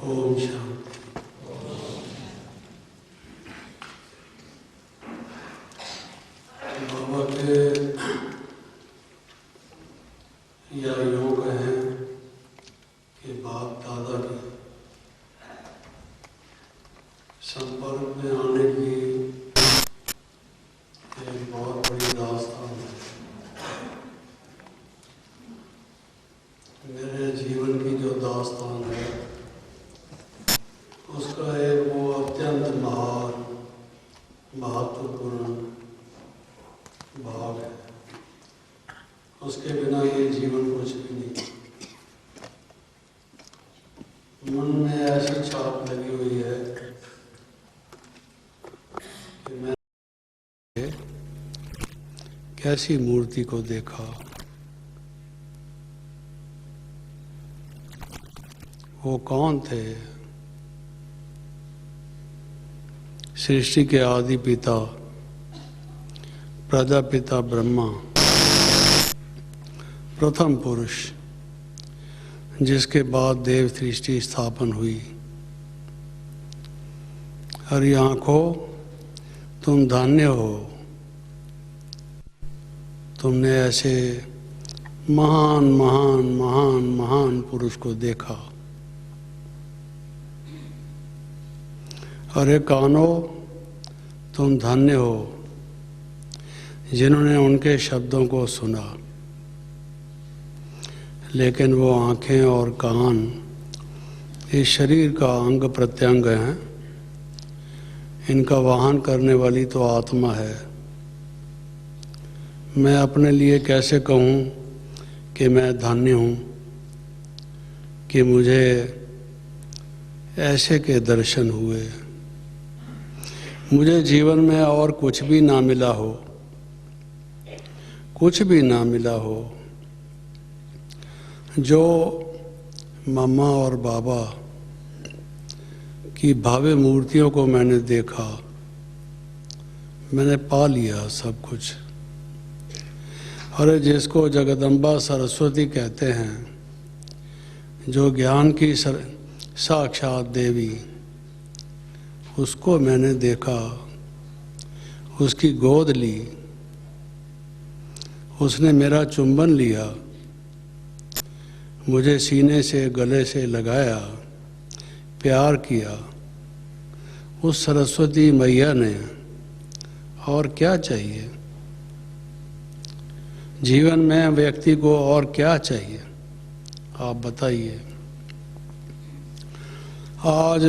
ओम शांति। बाबा के या यूँ कहें कि बाप दादा के संपर्क में आने की एक बहुत बड़ी दास्तान है। मेरे जीवन की जो दास्तान है उसका एक वो अत्यंत महान महत्वपूर्ण भाग है। उसके बिना ये जीवन कुछ भी नहीं। मन में ऐसी छाप लगी हुई है कि मैंने कैसी मूर्ति को देखा, वो कौन थे? सृष्टि के आदि पिता प्रजापिता ब्रह्मा, प्रथम पुरुष जिसके बाद देव सृष्टि स्थापन हुई। हरी आंखों, तुम धन्य हो, तुमने ऐसे महान महान महान महान पुरुष को देखा। अरे कानों, तुम धन्य हो जिन्होंने उनके शब्दों को सुना। लेकिन वो आँखें और कान इस शरीर का अंग प्रत्यंग हैं। इनका वाहन करने वाली तो आत्मा है। मैं अपने लिए कैसे कहूँ कि मैं धन्य हूँ कि मुझे ऐसे के दर्शन हुए। मुझे जीवन में और कुछ भी ना मिला हो, कुछ भी ना मिला हो, जो मम्मा और बाबा की भव्य मूर्तियों को मैंने देखा, मैंने पा लिया सब कुछ। अरे जिसको जगदम्बा सरस्वती कहते हैं, जो ज्ञान की साक्षात देवी, उसको मैंने देखा, उसकी गोद ली, उसने मेरा चुंबन लिया, मुझे सीने से गले से लगाया, प्यार किया। उस सरस्वती मैया ने और क्या चाहिए? जीवन में व्यक्ति को और क्या चाहिए? आप बताइए। आज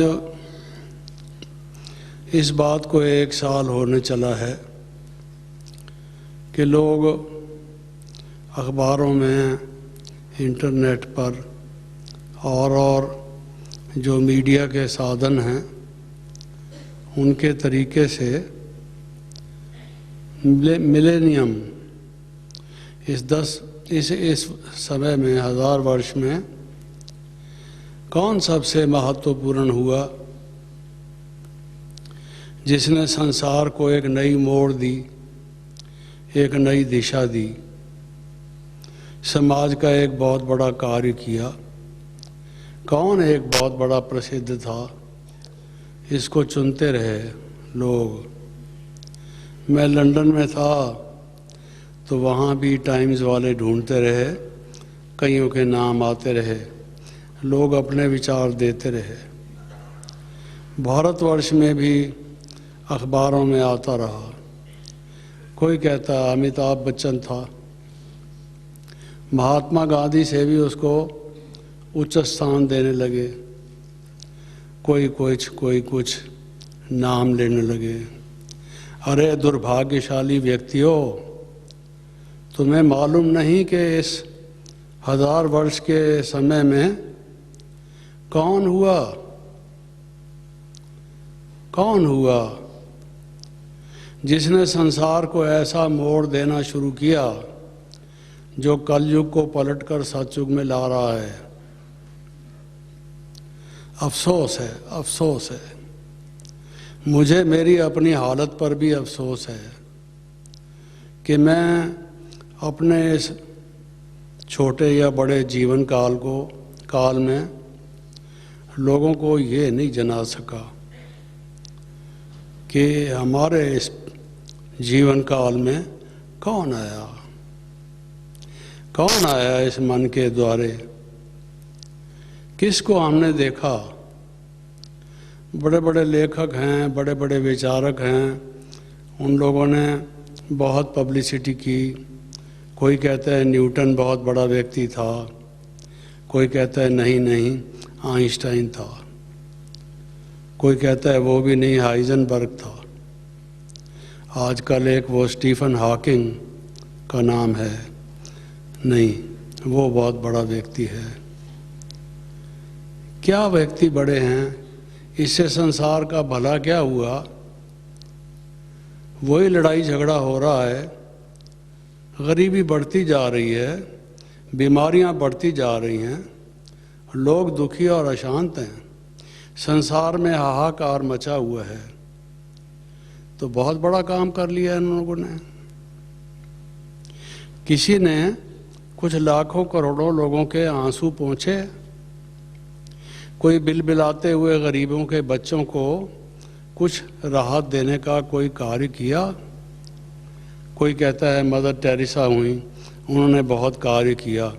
इस बात को 1 साल होने चला है कि लोग अखबारों में, इंटरनेट पर और जो मीडिया के साधन हैं उनके तरीके से मिलेनियम इस समय में 1000 वर्ष में कौन सबसे महत्वपूर्ण हुआ, जिसने संसार को एक नई मोड़ दी, एक नई दिशा दी, समाज का एक बहुत बड़ा कार्य किया। कौन एक बहुत बड़ा प्रसिद्ध था? इसको चुनते रहे लोग। मैं लंदन में था तो वहाँ भी टाइम्स वाले ढूंढते रहे, कईयों के नाम आते रहे, लोग अपने विचार देते रहे। भारतवर्ष में भी अखबारों में आता रहा। कोई कहता अमिताभ बच्चन था, महात्मा गांधी से भी उसको उच्च स्थान देने लगे। कोई कुछ नाम लेने लगे। अरे दुर्भाग्यशाली व्यक्तियों, तुम्हें मालूम नहीं कि इस 1000 वर्ष के समय में कौन हुआ जिसने संसार को ऐसा मोड़ देना शुरू किया जो कलयुग को पलटकर सतयुग में ला रहा है। अफसोस है, अफसोस है। मुझे मेरी अपनी हालत पर भी अफसोस है कि मैं अपने इस छोटे या बड़े जीवन काल में लोगों को ये नहीं जना सका कि हमारे इस जीवन काल में कौन आया इस मन के द्वारे, किसको हमने देखा। बड़े बड़े लेखक हैं, बड़े बड़े विचारक हैं, उन लोगों ने बहुत पब्लिसिटी की। कोई कहता है न्यूटन बहुत बड़ा व्यक्ति था, कोई कहता है नहीं आइंस्टाइन था, कोई कहता है वो भी नहीं हाइजेनबर्ग था। आजकल एक वो स्टीफन हॉकिंग का नाम है, नहीं वो बहुत बड़ा व्यक्ति है। क्या व्यक्ति बड़े हैं, इससे संसार का भला क्या हुआ। वही लड़ाई झगड़ा हो रहा है, गरीबी बढ़ती जा रही है, बीमारियां बढ़ती जा रही हैं, लोग दुखी और अशांत हैं, संसार में हाहाकार मचा हुआ है। तो बहुत बड़ा काम कर लिया इन लोगों ने। किसी ने कुछ लाखों करोड़ों लोगों के आंसू पोंछे, कोई बिलबिलाते हुए गरीबों के बच्चों को कुछ राहत देने का कोई कार्य किया। कोई कहता है मदर टेरेसा हुई, उन्होंने बहुत कार्य किया।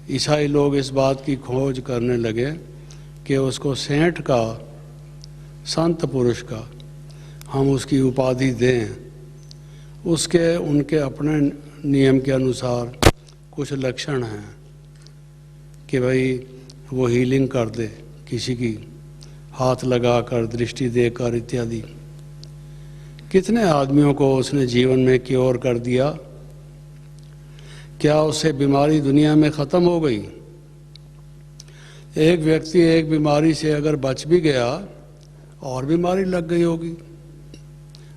ईसाई लोग इस बात की खोज करने लगे कि उसको सेंट का, संत पुरुष का हम उसकी उपाधि दें। उसके उनके अपने नियम के अनुसार कुछ लक्षण हैं कि भाई वो हीलिंग कर दे किसी की, हाथ लगाकर, दृष्टि देकर इत्यादि। कितने आदमियों को उसने जीवन में क्योर कर दिया। क्या उससे बीमारी दुनिया में ख़त्म हो गई। एक व्यक्ति एक बीमारी से अगर बच भी गया और बीमारी लग गई होगी,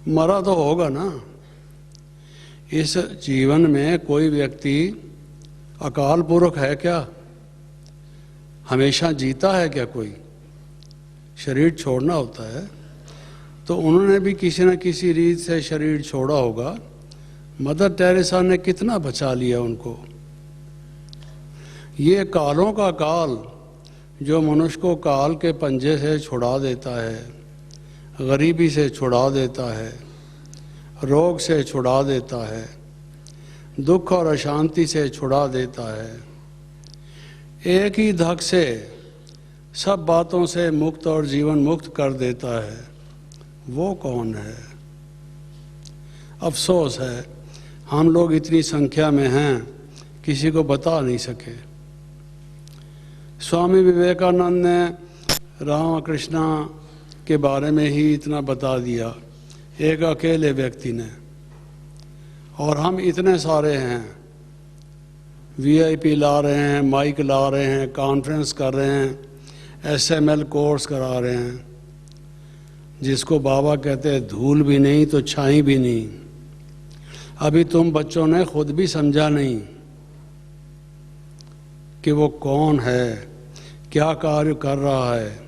मरा तो होगा ना। इस जीवन में कोई व्यक्ति अकाल पुरख है क्या, हमेशा जीता है क्या कोई। शरीर छोड़ना होता है, तो उन्होंने भी किसी न किसी रीत से शरीर छोड़ा होगा। मदर टेरेसा ने कितना बचा लिया उनको। ये कालों का काल जो मनुष्य को काल के पंजे से छुड़ा देता है, गरीबी से छुड़ा देता है, रोग से छुड़ा देता है, दुख और अशांति से छुड़ा देता है। एक ही धक से सब बातों से मुक्त और जीवन मुक्त कर देता है। वो कौन है। अफसोस है हम लोग इतनी संख्या में हैं, किसी को बता नहीं सके। स्वामी विवेकानंद ने रामकृष्ण के बारे में ही इतना बता दिया, एक अकेले व्यक्ति ने। और हम इतने सारे हैं, वीआईपी ला रहे हैं, माइक ला रहे हैं, कॉन्फ्रेंस कर रहे हैं, एसएमएल कोर्स करा रहे हैं, जिसको बाबा कहते हैं धूल भी नहीं तो छाई भी नहीं। अभी तुम बच्चों ने खुद भी समझा नहीं कि वो कौन है, क्या कार्य कर रहा है।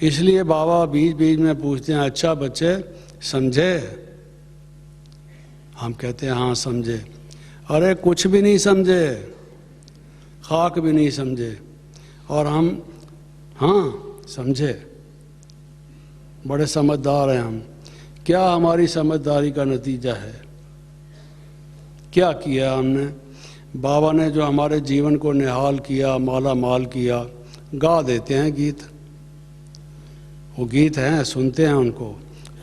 इसलिए बाबा बीच बीच में पूछते हैं, अच्छा बच्चे समझे। हम कहते हैं हाँ समझे। अरे कुछ भी नहीं समझे, खाक भी नहीं समझे। और हम हाँ समझे, बड़े समझदार हैं हम। क्या हमारी समझदारी का नतीजा है। क्या किया हमने। बाबा ने जो हमारे जीवन को निहाल किया, माला माल किया। गा देते हैं गीत, वो गीत हैं, सुनते हैं उनको,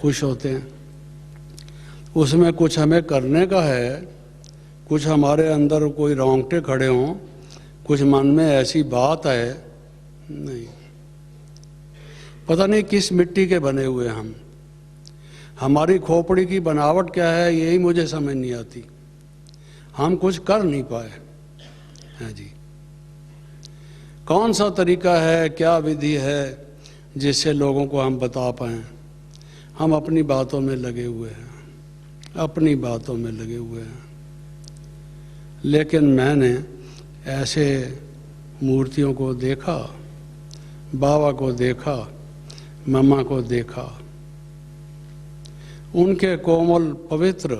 खुश होते हैं। उसमें कुछ हमें करने का है, कुछ हमारे अंदर कोई रोंगटे खड़े हों, कुछ मन में ऐसी बात है नहीं। पता नहीं किस मिट्टी के बने हुए हम। हमारी खोपड़ी की बनावट क्या है, यही मुझे समझ नहीं आती। हम कुछ कर नहीं पाए हैं जी। कौन सा तरीका है, क्या विधि है जिससे लोगों को हम बता पाएं। हम अपनी बातों में लगे हुए हैं, अपनी बातों में लगे हुए हैं। लेकिन मैंने ऐसे मूर्तियों को देखा, बाबा को देखा, मम्मा को देखा। उनके कोमल, पवित्र,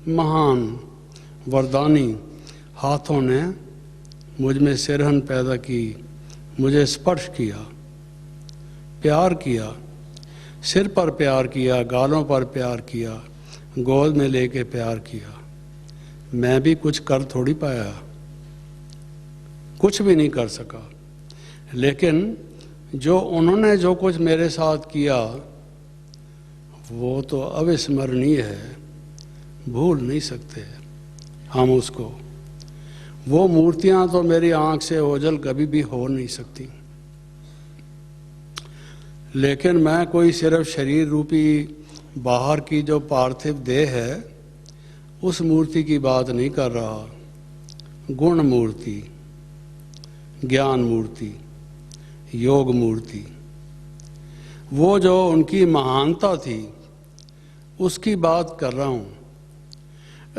महान, वरदानी हाथों ने मुझ में सिरहन पैदा की, मुझे स्पर्श किया, प्यार किया, सिर पर प्यार किया, गालों पर प्यार किया, गोद में लेके प्यार किया। मैं भी कुछ कर थोड़ी पाया, कुछ भी नहीं कर सका, लेकिन जो उन्होंने जो कुछ मेरे साथ किया वो तो अविस्मरणीय है, भूल नहीं सकते हम उसको। वो मूर्तियां तो मेरी आंख से ओझल कभी भी हो नहीं सकती। लेकिन मैं कोई सिर्फ शरीर रूपी बाहर की जो पार्थिव देह है उस मूर्ति की बात नहीं कर रहा। गुण मूर्ति, ज्ञान मूर्ति, योग मूर्ति, वो जो उनकी महानता थी उसकी बात कर रहा हूँ।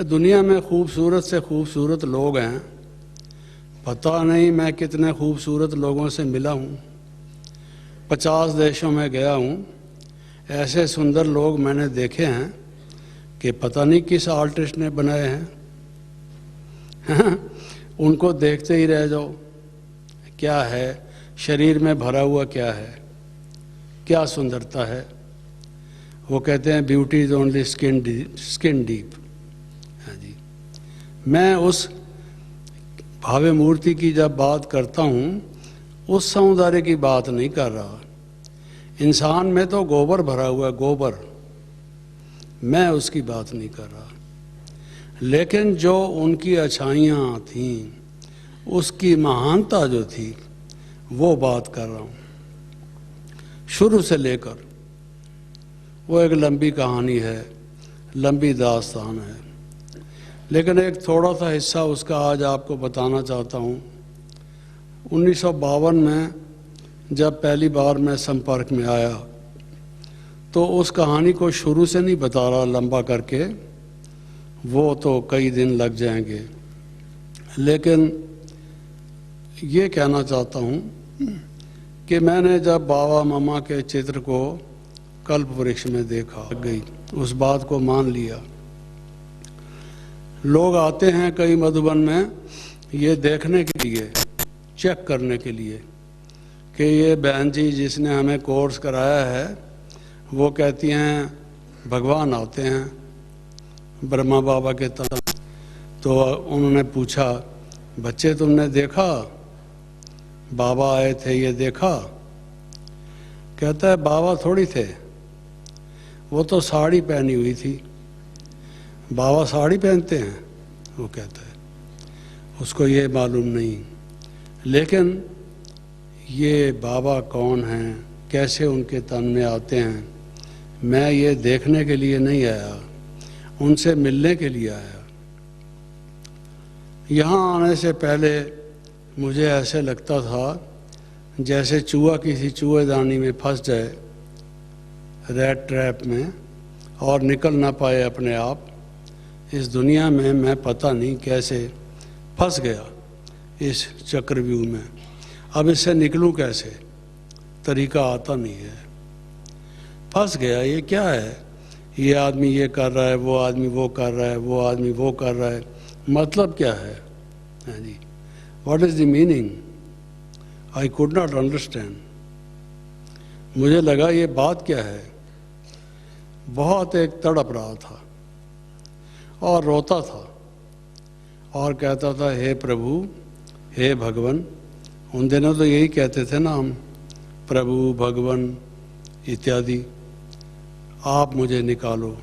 दुनिया में खूबसूरत से खूबसूरत लोग हैं, पता नहीं मैं कितने खूबसूरत लोगों से मिला हूँ। 50 देशों में गया हूँ, ऐसे सुंदर लोग मैंने देखे हैं कि पता नहीं किस आर्टिस्ट ने बनाए हैं। उनको देखते ही रह जाओ, क्या है शरीर में भरा हुआ, क्या है, क्या सुंदरता है। वो कहते हैं beauty is only skin deep. हाँ जी, मैं उस भावे मूर्ति की जब बात करता हूँ उस सौंदर्य की बात नहीं कर रहा। इंसान में तो गोबर भरा हुआ है, गोबर, मैं उसकी बात नहीं कर रहा। लेकिन जो उनकी अच्छाइयाँ थीं, उसकी महानता जो थी वो बात कर रहा हूँ। शुरू से लेकर वो एक लंबी कहानी है, लंबी दास्तान है, लेकिन एक थोड़ा सा हिस्सा उसका आज आपको बताना चाहता हूँ। 1952 में जब पहली बार मैं संपर्क में आया तो उस कहानी को शुरू से नहीं बता रहा लंबा करके, वो तो कई दिन लग जाएंगे, लेकिन ये कहना चाहता हूँ कि मैंने जब बाबा मामा के चित्र को कल्प वृक्ष में देखा, गई उस बात को मान लिया। लोग आते हैं कई मधुबन में ये देखने के लिए, चेक करने के लिए कि ये बहन जी जिसने हमें कोर्स कराया है वो कहती हैं भगवान आते हैं ब्रह्मा बाबा के तरह। तो उन्होंने पूछा, बच्चे तुमने देखा बाबा आए थे, ये देखा? कहता है बाबा थोड़ी थे, वो तो साड़ी पहनी हुई थी। बाबा साड़ी पहनते हैं? वो कहता है उसको ये मालूम नहीं। लेकिन ये बाबा कौन हैं, कैसे उनके तन में आते हैं, मैं ये देखने के लिए नहीं आया, उनसे मिलने के लिए आया। यहाँ आने से पहले मुझे ऐसे लगता था जैसे चूहा किसी चूहेदानी में फंस जाए, रैट ट्रैप में, और निकल ना पाए अपने आप। इस दुनिया में मैं पता नहीं कैसे फंस गया इस चक्रव्यूह में। अब इससे निकलूं कैसे, तरीका आता नहीं है। फंस गया, ये क्या है, ये आदमी ये कर रहा है, वो आदमी वो कर रहा है, वो आदमी वो कर रहा है, मतलब क्या है? हाँ जी, what is the meaning? I could not understand. मुझे लगा ये बात क्या है। बहुत एक तड़प रहा था और रोता था और कहता था, हे प्रभु, हे भगवान। उन दिनों तो यही कहते थे ना हम, प्रभु, भगवान इत्यादि। आप मुझे निकालो।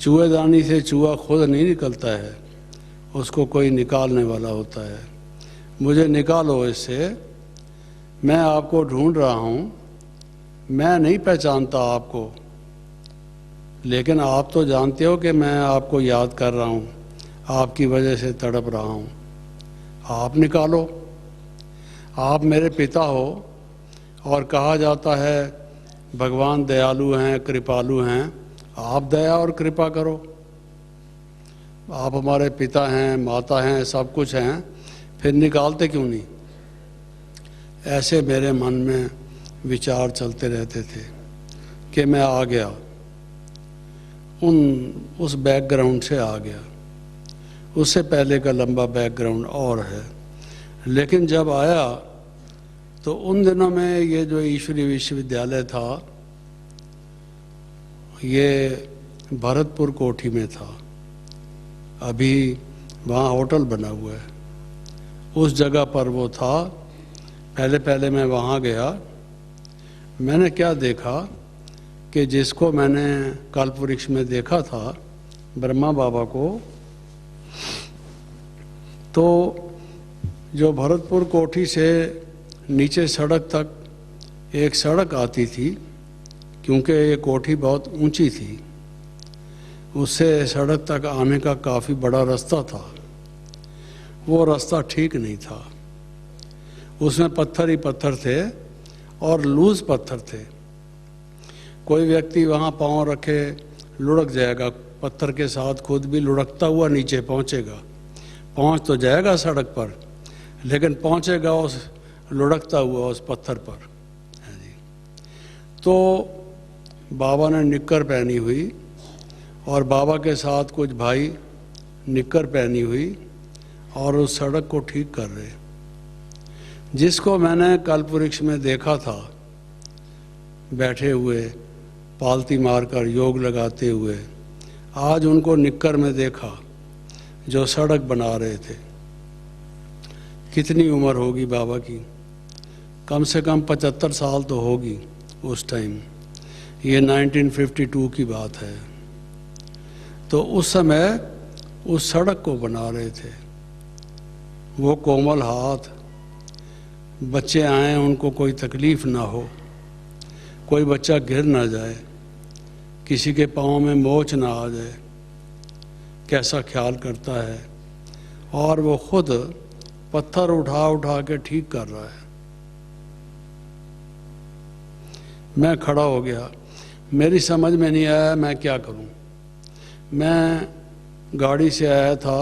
चूहेदानी से चूहा खुद नहीं निकलता है, उसको कोई निकालने वाला होता है। मुझे निकालो इससे, मैं आपको ढूंढ रहा हूँ, मैं नहीं पहचानता आपको, लेकिन आप तो जानते हो कि मैं आपको याद कर रहा हूँ, आपकी वजह से तड़प रहा हूँ। आप निकालो। आप मेरे पिता हो और कहा जाता है भगवान दयालु हैं, कृपालु हैं। आप दया और कृपा करो। आप हमारे पिता हैं, माता हैं, सब कुछ हैं, फिर निकालते क्यों नहीं? ऐसे मेरे मन में विचार चलते रहते थे कि मैं आ गया, उस बैकग्राउंड से आ गया। उससे पहले का लंबा बैकग्राउंड और है, लेकिन जब आया तो उन दिनों में ये जो ईश्वरीय विश्वविद्यालय था ये भरतपुर कोठी में था, अभी वहाँ होटल बना हुआ है, उस जगह पर वो था। पहले पहले मैं वहाँ गया, मैंने क्या देखा कि जिसको मैंने कल्पवृक्ष में देखा था ब्रह्मा बाबा को, तो जो भरतपुर कोठी से नीचे सड़क तक एक सड़क आती थी, क्योंकि ये कोठी बहुत ऊंची थी, उससे सड़क तक आने का काफ़ी बड़ा रास्ता था। वो रास्ता ठीक नहीं था, उसमें पत्थर ही पत्थर थे और लूज पत्थर थे। कोई व्यक्ति वहाँ पाँव रखे लुढ़क जाएगा, पत्थर के साथ खुद भी लुढ़कता हुआ नीचे पहुँचेगा। पहुँच तो जाएगा सड़क पर, लेकिन पहुँचेगा उस लुढ़कता हुआ उस पत्थर पर। तो बाबा ने निक्कर पहनी हुई और बाबा के साथ कुछ भाई निक्कर पहनी हुई और उस सड़क को ठीक कर रहे। जिसको मैंने कल्पवृक्ष में देखा था बैठे हुए पालती मारकर योग लगाते हुए, आज उनको निक्कर में देखा जो सड़क बना रहे थे। कितनी उम्र होगी बाबा की? कम से कम 75 साल तो होगी उस टाइम। ये 1952 की बात है। तो उस समय उस सड़क को बना रहे थे। वो कोमल हाथ, बच्चे आए उनको कोई तकलीफ ना हो, कोई बच्चा गिर ना जाए, किसी के पाँव में मोच ना आ जाए, कैसा ख्याल करता है। और वो खुद पत्थर उठा उठा के ठीक कर रहा है। मैं खड़ा हो गया, मेरी समझ में नहीं आया मैं क्या करूं। मैं गाड़ी से आया था,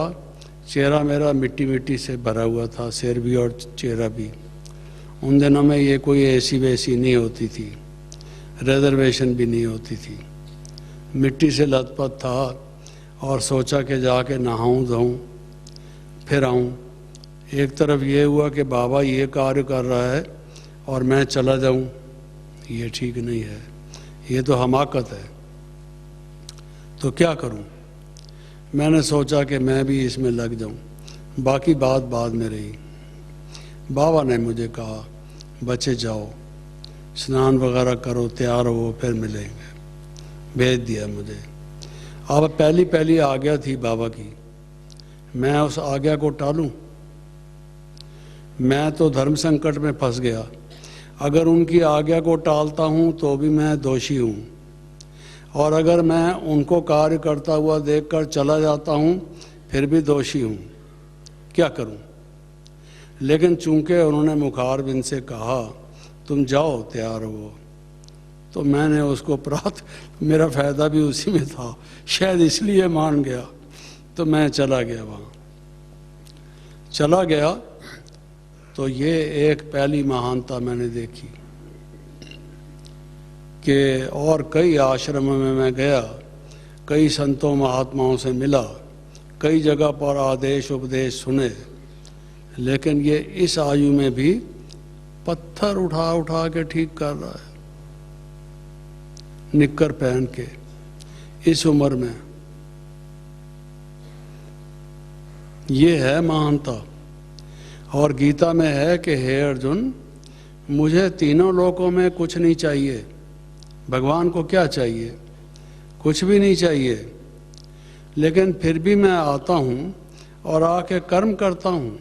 चेहरा मेरा मिट्टी मिट्टी से भरा हुआ था, सिर भी और चेहरा भी। उन दिनों में ये कोई एसी वैसी नहीं होती थी, रिजर्वेशन भी नहीं होती थी। मिट्टी से लथपथ था और सोचा कि जाके नहाऊं धोऊं फिर आऊं। एक तरफ ये हुआ कि बाबा ये कार्य कर रहा है और मैं चला जाऊं, ये ठीक नहीं है, ये तो हमाकत है। तो क्या करूं? मैंने सोचा कि मैं भी इसमें लग जाऊं। बाकी बात बाद में रही। बाबा ने मुझे कहा बच्चे जाओ, स्नान वगैरह करो, तैयार हो, फिर मिलेंगे। भेज दिया मुझे। अब पहली पहली आज्ञा थी बाबा की, मैं उस आज्ञा को टालूं? मैं तो धर्म संकट में फंस गया। अगर उनकी आज्ञा को टालता हूं तो भी मैं दोषी हूं, और अगर मैं उनको कार्य करता हुआ देखकर चला जाता हूं फिर भी दोषी हूं। क्या करूं? लेकिन चूंकि उन्होंने मुखारबिंद से कहा तुम जाओ, तैयार हो, तो मैंने उसको मेरा फ़ायदा भी उसी में था, शायद इसलिए मान गया। तो मैं चला गया, वहाँ चला गया। तो ये एक पहली महानता मैंने देखी कि और कई आश्रमों में मैं गया, कई संतों महात्माओं से मिला, कई जगह पर आदेश उपदेश सुने, लेकिन ये इस आयु में भी पत्थर उठा उठा के ठीक कर रहा है, निक्कर पहन के, इस उम्र में। ये है महानता। और गीता में है कि हे अर्जुन, मुझे तीनों लोकों में कुछ नहीं चाहिए। भगवान को क्या चाहिए? कुछ भी नहीं चाहिए, लेकिन फिर भी मैं आता हूँ और आके कर्म करता हूँ।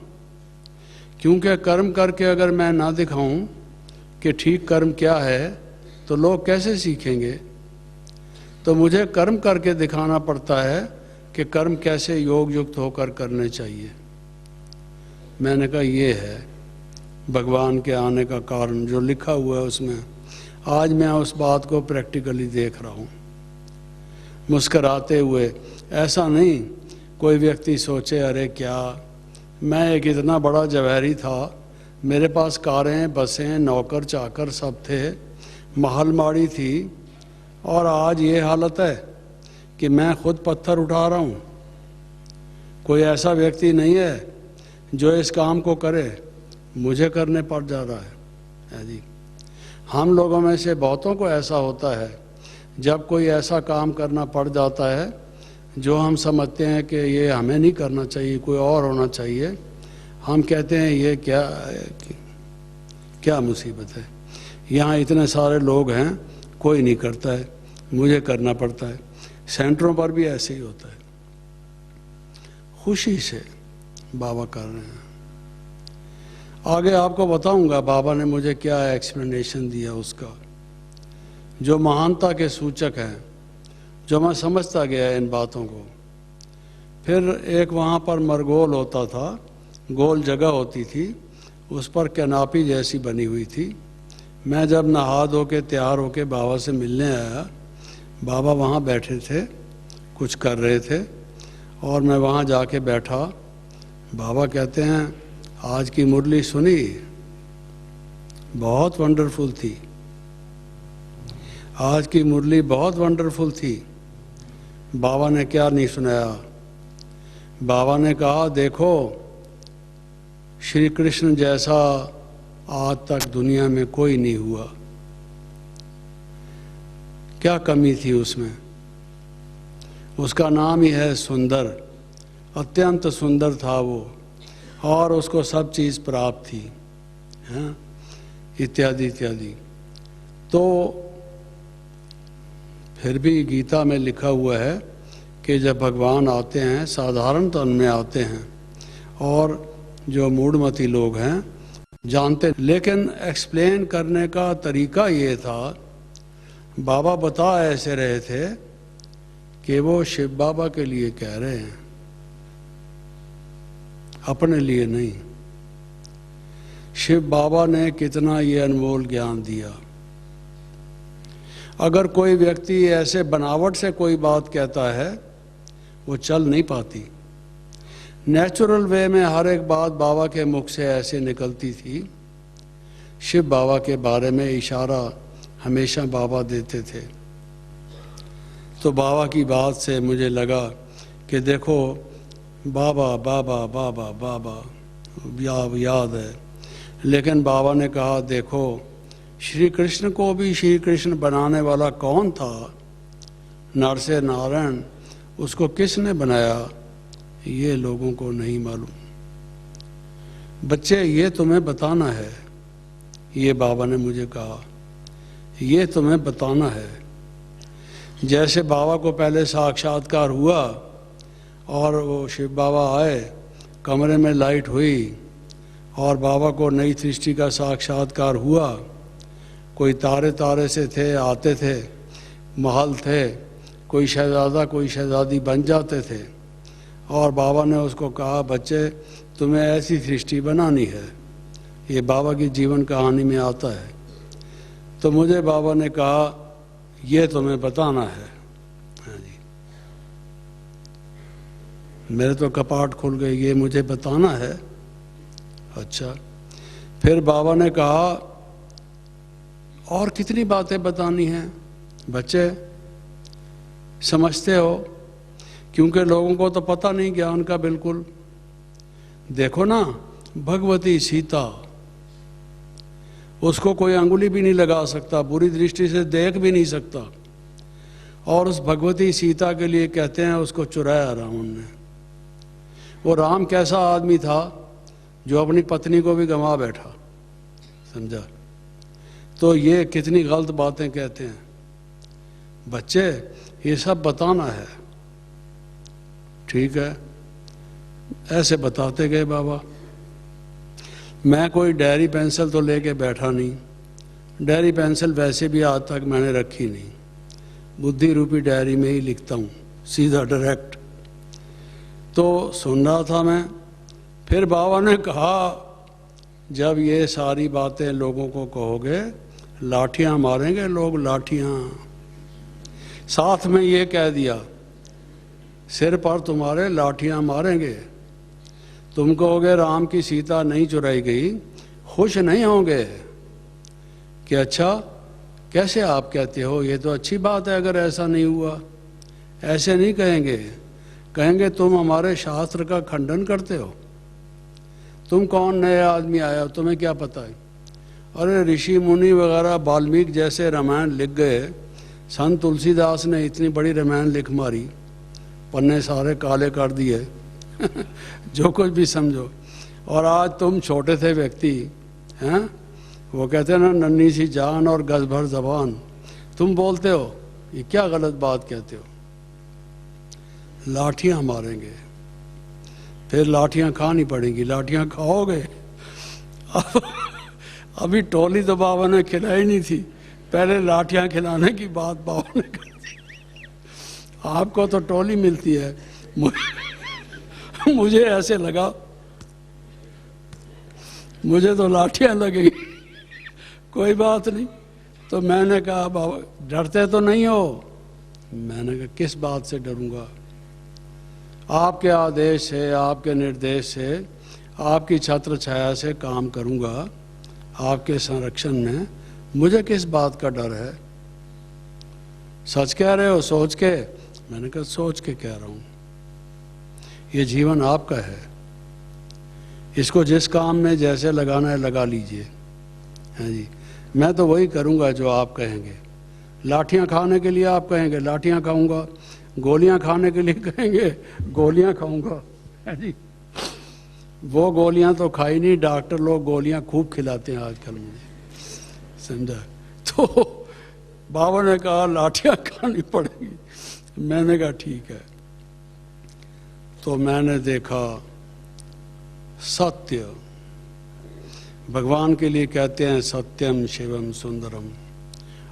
क्योंकि कर्म करके अगर मैं ना दिखाऊं कि ठीक कर्म क्या है तो लोग कैसे सीखेंगे? तो मुझे कर्म करके दिखाना पड़ता है कि कर्म कैसे योग युक्त होकर करने चाहिए। मैंने कहा ये है भगवान के आने का कारण, जो लिखा हुआ है उसमें। आज मैं उस बात को प्रैक्टिकली देख रहा हूँ, मुस्कराते हुए। ऐसा नहीं कोई व्यक्ति सोचे अरे क्या, मैं एक इतना बड़ा जवाहरी था, मेरे पास कारें, बसें, नौकर चाकर सब थे, महलमाड़ी थी, और आज ये हालत है कि मैं खुद पत्थर उठा रहा हूँ। कोई ऐसा व्यक्ति नहीं है जो इस काम को करे, मुझे करने पड़ जा रहा है। है जी। हम लोगों में से बहुतों को ऐसा होता है, जब कोई ऐसा काम करना पड़ जाता है जो हम समझते हैं कि ये हमें नहीं करना चाहिए, कोई और होना चाहिए, हम कहते हैं ये क्या मुसीबत है, यहाँ इतने सारे लोग हैं, कोई नहीं करता है, मुझे करना पड़ता है। सेंटरों पर भी ऐसे ही होता है। खुशी से बाबा कर रहे हैं। आगे आपको बताऊंगा बाबा ने मुझे क्या एक्सप्लेनेशन दिया उसका, जो महानता के सूचक हैं, जो मैं समझता गया इन बातों को। फिर एक वहाँ पर मरगोल होता था, गोल जगह होती थी, उस पर कैनापी जैसी बनी हुई थी। मैं जब नहा धो के तैयार होके बाबा से मिलने आया, बाबा वहाँ बैठे थे, कुछ कर रहे थे, और मैं वहाँ जाके बैठा। बाबा कहते हैं, आज की मुरली सुनी, बहुत वंडरफुल थी, आज की मुरली बहुत वंडरफुल थी। बाबा ने क्या नहीं सुनाया, बाबा ने कहा, देखो श्री कृष्ण जैसा आज तक दुनिया में कोई नहीं हुआ। क्या कमी थी उसमें? उसका नाम ही है सुंदर, अत्यंत सुंदर था वो, और उसको सब चीज़ प्राप्त थी, हैं, इत्यादि इत्यादि। तो फिर भी गीता में लिखा हुआ है कि जब भगवान आते हैं साधारण तन में आते हैं, और जो मूढ़मती लोग हैं जानते, लेकिन एक्सप्लेन करने का तरीका ये था, बाबा बता ऐसे रहे थे कि वो शिव बाबा के लिए कह रहे हैं, अपने लिए नहीं। शिव बाबा ने कितना ये अनमोल ज्ञान दिया। अगर कोई व्यक्ति ऐसे बनावट से कोई बात कहता है, वो चल नहीं पाती। नेचुरल वे में हर एक बात बाबा के मुख से ऐसे निकलती थी। शिव बाबा के बारे में इशारा हमेशा बाबा देते थे। तो बाबा की बात से मुझे लगा कि देखो बाबा बाबा बाबा बाबा याद है, लेकिन बाबा ने कहा, देखो श्री कृष्ण को भी श्री कृष्ण बनाने वाला कौन था? नर से नारायण, उसको किसने बनाया ये लोगों को नहीं मालूम। बच्चे ये तुम्हें बताना है, ये बाबा ने मुझे कहा, ये तुम्हें बताना है। जैसे बाबा को पहले साक्षात्कार हुआ और वो शिव बाबा आए, कमरे में लाइट हुई और बाबा को नई सृष्टि का साक्षात्कार हुआ। कोई तारे तारे से थे, आते थे, महल थे, कोई शहजादा कोई शहजादी बन जाते थे, और बाबा ने उसको कहा, बच्चे तुम्हें ऐसी सृष्टि बनानी है। ये बाबा की जीवन कहानी में आता है। तो मुझे बाबा ने कहा, ये तुम्हें बताना है। हाँ जी, मेरे तो कपाट खुल गए, ये मुझे बताना है। अच्छा, फिर बाबा ने कहा, और कितनी बातें बतानी हैं बच्चे, समझते हो, क्योंकि लोगों को तो पता नहीं ज्ञान का बिल्कुल। देखो ना, भगवती सीता, उसको कोई अंगुली भी नहीं लगा सकता, बुरी दृष्टि से देख भी नहीं सकता, और उस भगवती सीता के लिए कहते हैं उसको चुराया रावण ने। वो राम कैसा आदमी था जो अपनी पत्नी को भी गंवा बैठा, समझा? तो ये कितनी गलत बातें कहते हैं बच्चे, ये सब बताना है। ठीक है, ऐसे बताते गए बाबा। मैं कोई डायरी पेंसिल तो लेके बैठा नहीं, डायरी पेंसिल वैसे भी आज तक मैंने रखी नहीं, बुद्धि रूपी डायरी में ही लिखता हूँ, सीधा डायरेक्ट। तो सुन रहा था मैं, फिर बाबा ने कहा, जब ये सारी बातें लोगों को कहोगे, लाठियाँ मारेंगे लोग, लाठियाँ। साथ में ये कह दिया, सिर पर तुम्हारे लाठियाँ मारेंगे। तुम कहोगे राम की सीता नहीं चुराई गई, खुश नहीं होंगे कि अच्छा कैसे आप कहते हो, ये तो अच्छी बात है अगर ऐसा नहीं हुआ। ऐसे नहीं कहेंगे, कहेंगे तुम हमारे शास्त्र का खंडन करते हो, तुम कौन नए आदमी आया हो, तुम्हें क्या पता है। अरे ऋषि मुनि वगैरह वाल्मीकि जैसे रामायण लिख गए, संत तुलसीदास ने इतनी बड़ी रामायण लिख मारी, पन्ने सारे काले कर दिए जो कुछ भी समझो। और आज तुम छोटे थे व्यक्ति हैं, वो कहते हैं ना नन्ही सी जान और गज भर जबान, तुम बोलते हो ये क्या गलत बात कहते हो। लाठियां मारेंगे, फिर लाठियां खानी पड़ेंगी, लाठियां खाओगे। अभी टोली तो बाबा ने खिलाई नहीं थी, पहले लाठियां खिलाने की बात बाबा ने कर दी। आपको तो टोली मिलती है, मुझे ऐसे लगा मुझे तो लाठियां लगेगी। कोई बात नहीं, तो मैंने कहा बाबा डरते तो नहीं हो। मैंने कहा किस बात से डरूंगा, आपके आदेश से, आपके निर्देश से, आपकी छत्र छाया से काम करूंगा, आपके संरक्षण में, मुझे किस बात का डर है। सच कह रहे हो सोच के। मैंने कहा सोच के कह रहा हूं, ये जीवन आपका है, इसको जिस काम में जैसे लगाना है लगा लीजिए। हाँ जी, मैं तो वही करूंगा जो आप कहेंगे। लाठियां खाने के लिए आप कहेंगे लाठियां खाऊंगा, गोलियां खाने के लिए कहेंगे गोलियां खाऊंगा। हाँ जी, वो गोलियां तो खाई नहीं, डॉक्टर लोग गोलियां खूब खिलाते हैं आजकल मुझे, समझा। तो बाबा ने कहा लाठियां खानी पड़ेगी। मैंने कहा ठीक है। तो मैंने देखा सत्य, भगवान के लिए कहते हैं सत्यम शिवम सुंदरम,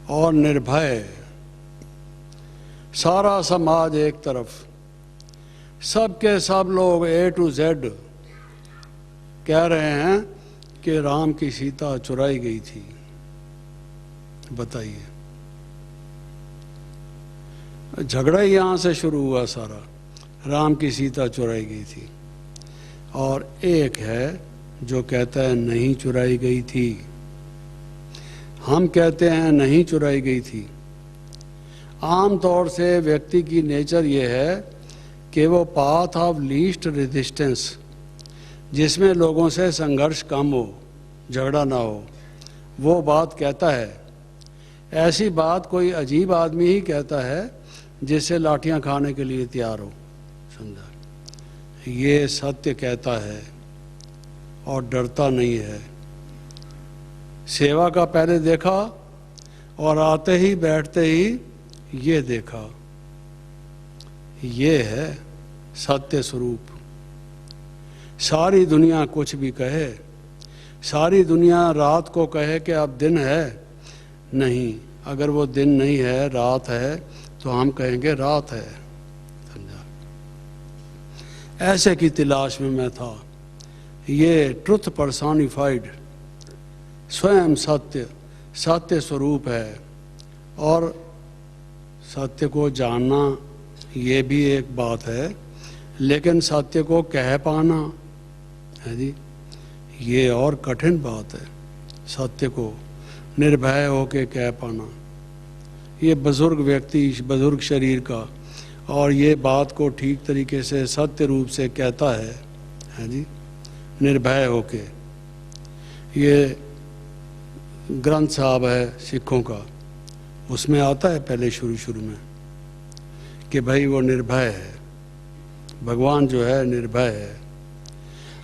और निर्भय। सारा समाज एक तरफ, सबके सब लोग A to Z कह रहे हैं कि राम की सीता चुराई गई थी। बताइए, झगड़ा ही यहां से शुरू हुआ सारा, राम की सीता चुराई गई थी। और एक है जो कहता है नहीं चुराई गई थी। हम कहते हैं नहीं चुराई गई थी। आम तौर से व्यक्ति की नेचर ये है कि वो पाथ ऑफ लीस्ट रेजिस्टेंस, जिसमें लोगों से संघर्ष कम हो, झगड़ा ना हो, वो बात कहता है। ऐसी बात कोई अजीब आदमी ही कहता है जिससे लाठियां खाने के लिए तैयार हो, समझा। ये सत्य कहता है और डरता नहीं है। सेवा का पहले देखा और आते ही बैठते ही ये देखा, ये है सत्य स्वरूप। सारी दुनिया कुछ भी कहे, सारी दुनिया रात को कहे कि अब दिन है, नहीं, अगर वो दिन नहीं है रात है तो हम कहेंगे रात है, समझा। ऐसे की तलाश में मैं था। ये ट्रुथ पर्सोनिफाइड, स्वयं सत्य, सत्य स्वरूप है। और सत्य को जानना ये भी एक बात है, लेकिन सत्य को कह पाना है जी, ये और कठिन बात है। सत्य को निर्भय होके कह पाना, ये बुजुर्ग व्यक्ति, बुजुर्ग शरीर का, और ये बात को ठीक तरीके से सत्य रूप से कहता है जी, निर्भय होके। ये ग्रंथ साहब है सिखों का, उसमें आता है पहले शुरू में कि भाई वो निर्भय है, भगवान जो है निर्भय है।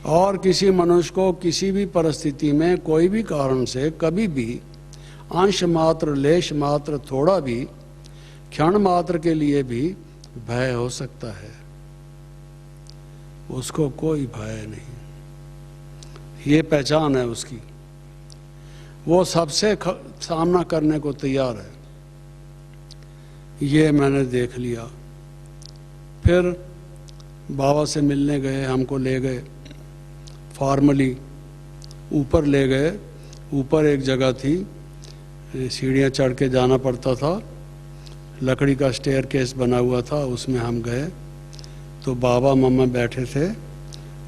और किसी मनुष्य को किसी भी परिस्थिति में कोई भी कारण से कभी भी अंश मात्र, लेश मात्र, थोड़ा भी, क्षण मात्र के लिए भी भय हो सकता है। उसको कोई भय नहीं, ये पहचान है उसकी। वो सबसे सामना करने को तैयार है। ये मैंने देख लिया। फिर बाबा से मिलने गए, हमको ले गए फॉर्मली, ऊपर ले गए। ऊपर एक जगह थी, सीढ़ियाँ चढ़ के जाना पड़ता था, लकड़ी का स्टेयर केस बना हुआ था, उसमें हम गए। तो बाबा मम्मा बैठे थे,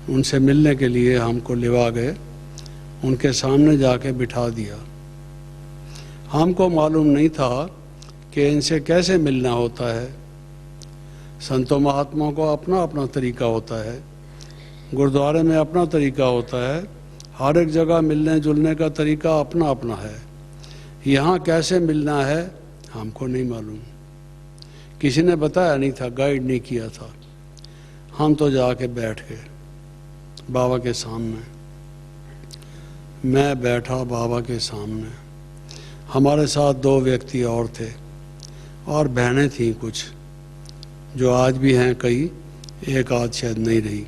उनसे मिलने के लिए हमको लिवा गए, उनके सामने जाके बिठा दिया। हमको मालूम नहीं था कि इनसे कैसे मिलना होता है। संतों महात्माओं को अपना अपना तरीका होता है, गुरुद्वारे में अपना तरीका होता है, हर एक जगह मिलने जुलने का तरीका अपना अपना है। यहाँ कैसे मिलना है हमको नहीं मालूम, किसी ने बताया नहीं था, गाइड नहीं किया था। हम तो जाके बैठ गए बाबा के सामने। मैं बैठा बाबा के सामने, हमारे साथ 2 व्यक्ति और थे और बहनें थीं कुछ, जो आज भी हैं कई, एक आध शायद नहीं रही।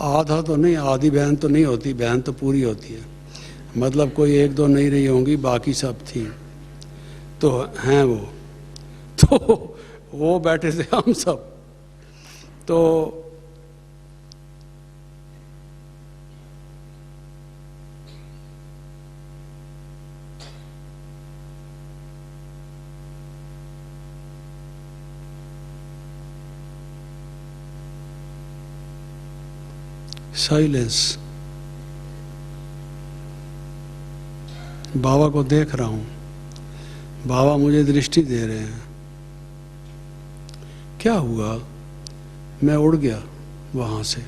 आधा तो नहीं, आधी बहन तो नहीं होती, बहन तो पूरी होती है, मतलब कोई 1-2 नहीं रही होंगी, बाकी सब थी। तो हैं वो, तो वो बैठे थे हम सब। तो साइलेंस। बाबा को देख रहा हूं, बाबा मुझे दृष्टि दे रहे हैं। क्या हुआ? मैं उड़ गया वहां से।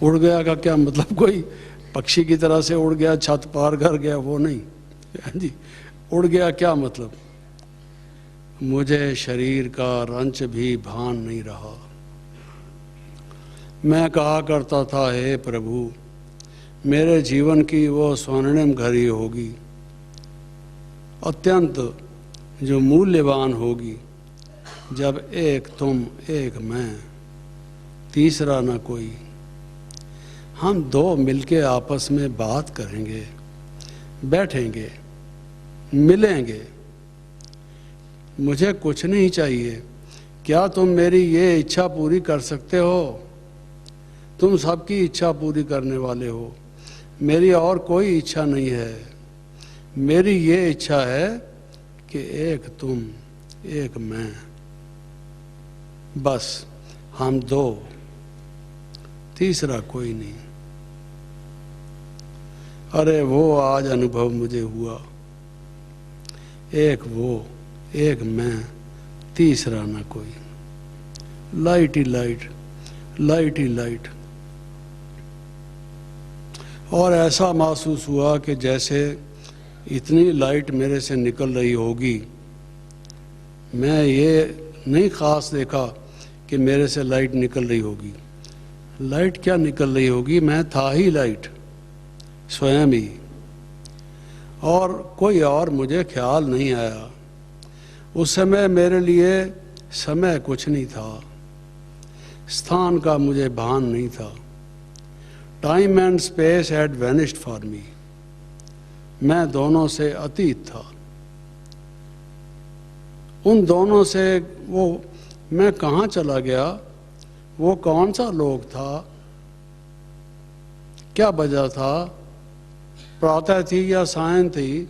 उड़ गया का क्या मतलब? कोई पक्षी की तरह से उड़ गया, छत पार कर गया, वो नहीं जी। उड़ गया क्या मतलब? मुझे शरीर का रंच भी भान नहीं रहा। मैं कहा करता था, हे प्रभु, मेरे जीवन की वो स्वर्णिम घड़ी होगी, अत्यंत जो मूल्यवान होगी, जब एक तुम एक मैं, तीसरा ना कोई। हम 2 मिलके आपस में बात करेंगे, बैठेंगे, मिलेंगे। मुझे कुछ नहीं चाहिए। क्या तुम मेरी ये इच्छा पूरी कर सकते हो? तुम सबकी इच्छा पूरी करने वाले हो। मेरी और कोई इच्छा नहीं है। मेरी ये इच्छा है कि एक तुम एक मैं, बस हम 2, तीसरा कोई नहीं। अरे वो आज अनुभव मुझे हुआ, एक वो एक मैं, तीसरा ना कोई। लाइट ही लाइट, लाइट ही लाइट। और ऐसा महसूस हुआ कि जैसे इतनी लाइट मेरे से निकल रही होगी। मैं ये नहीं खास देखा कि मेरे से लाइट निकल रही होगी। लाइट क्या निकल रही होगी? मैं था ही लाइट, स्वयं ही, और कोई और मुझे ख्याल नहीं आया। उस समय मेरे लिए समय कुछ नहीं था, स्थान का मुझे भान नहीं था। Time and space had vanished for me. मैं दोनों से अतीत था। उन दोनों से वो मैं कहाँ चला गया? वो कौन सा लोग था? क्या वजह था? प्रातः थी या सायं थी?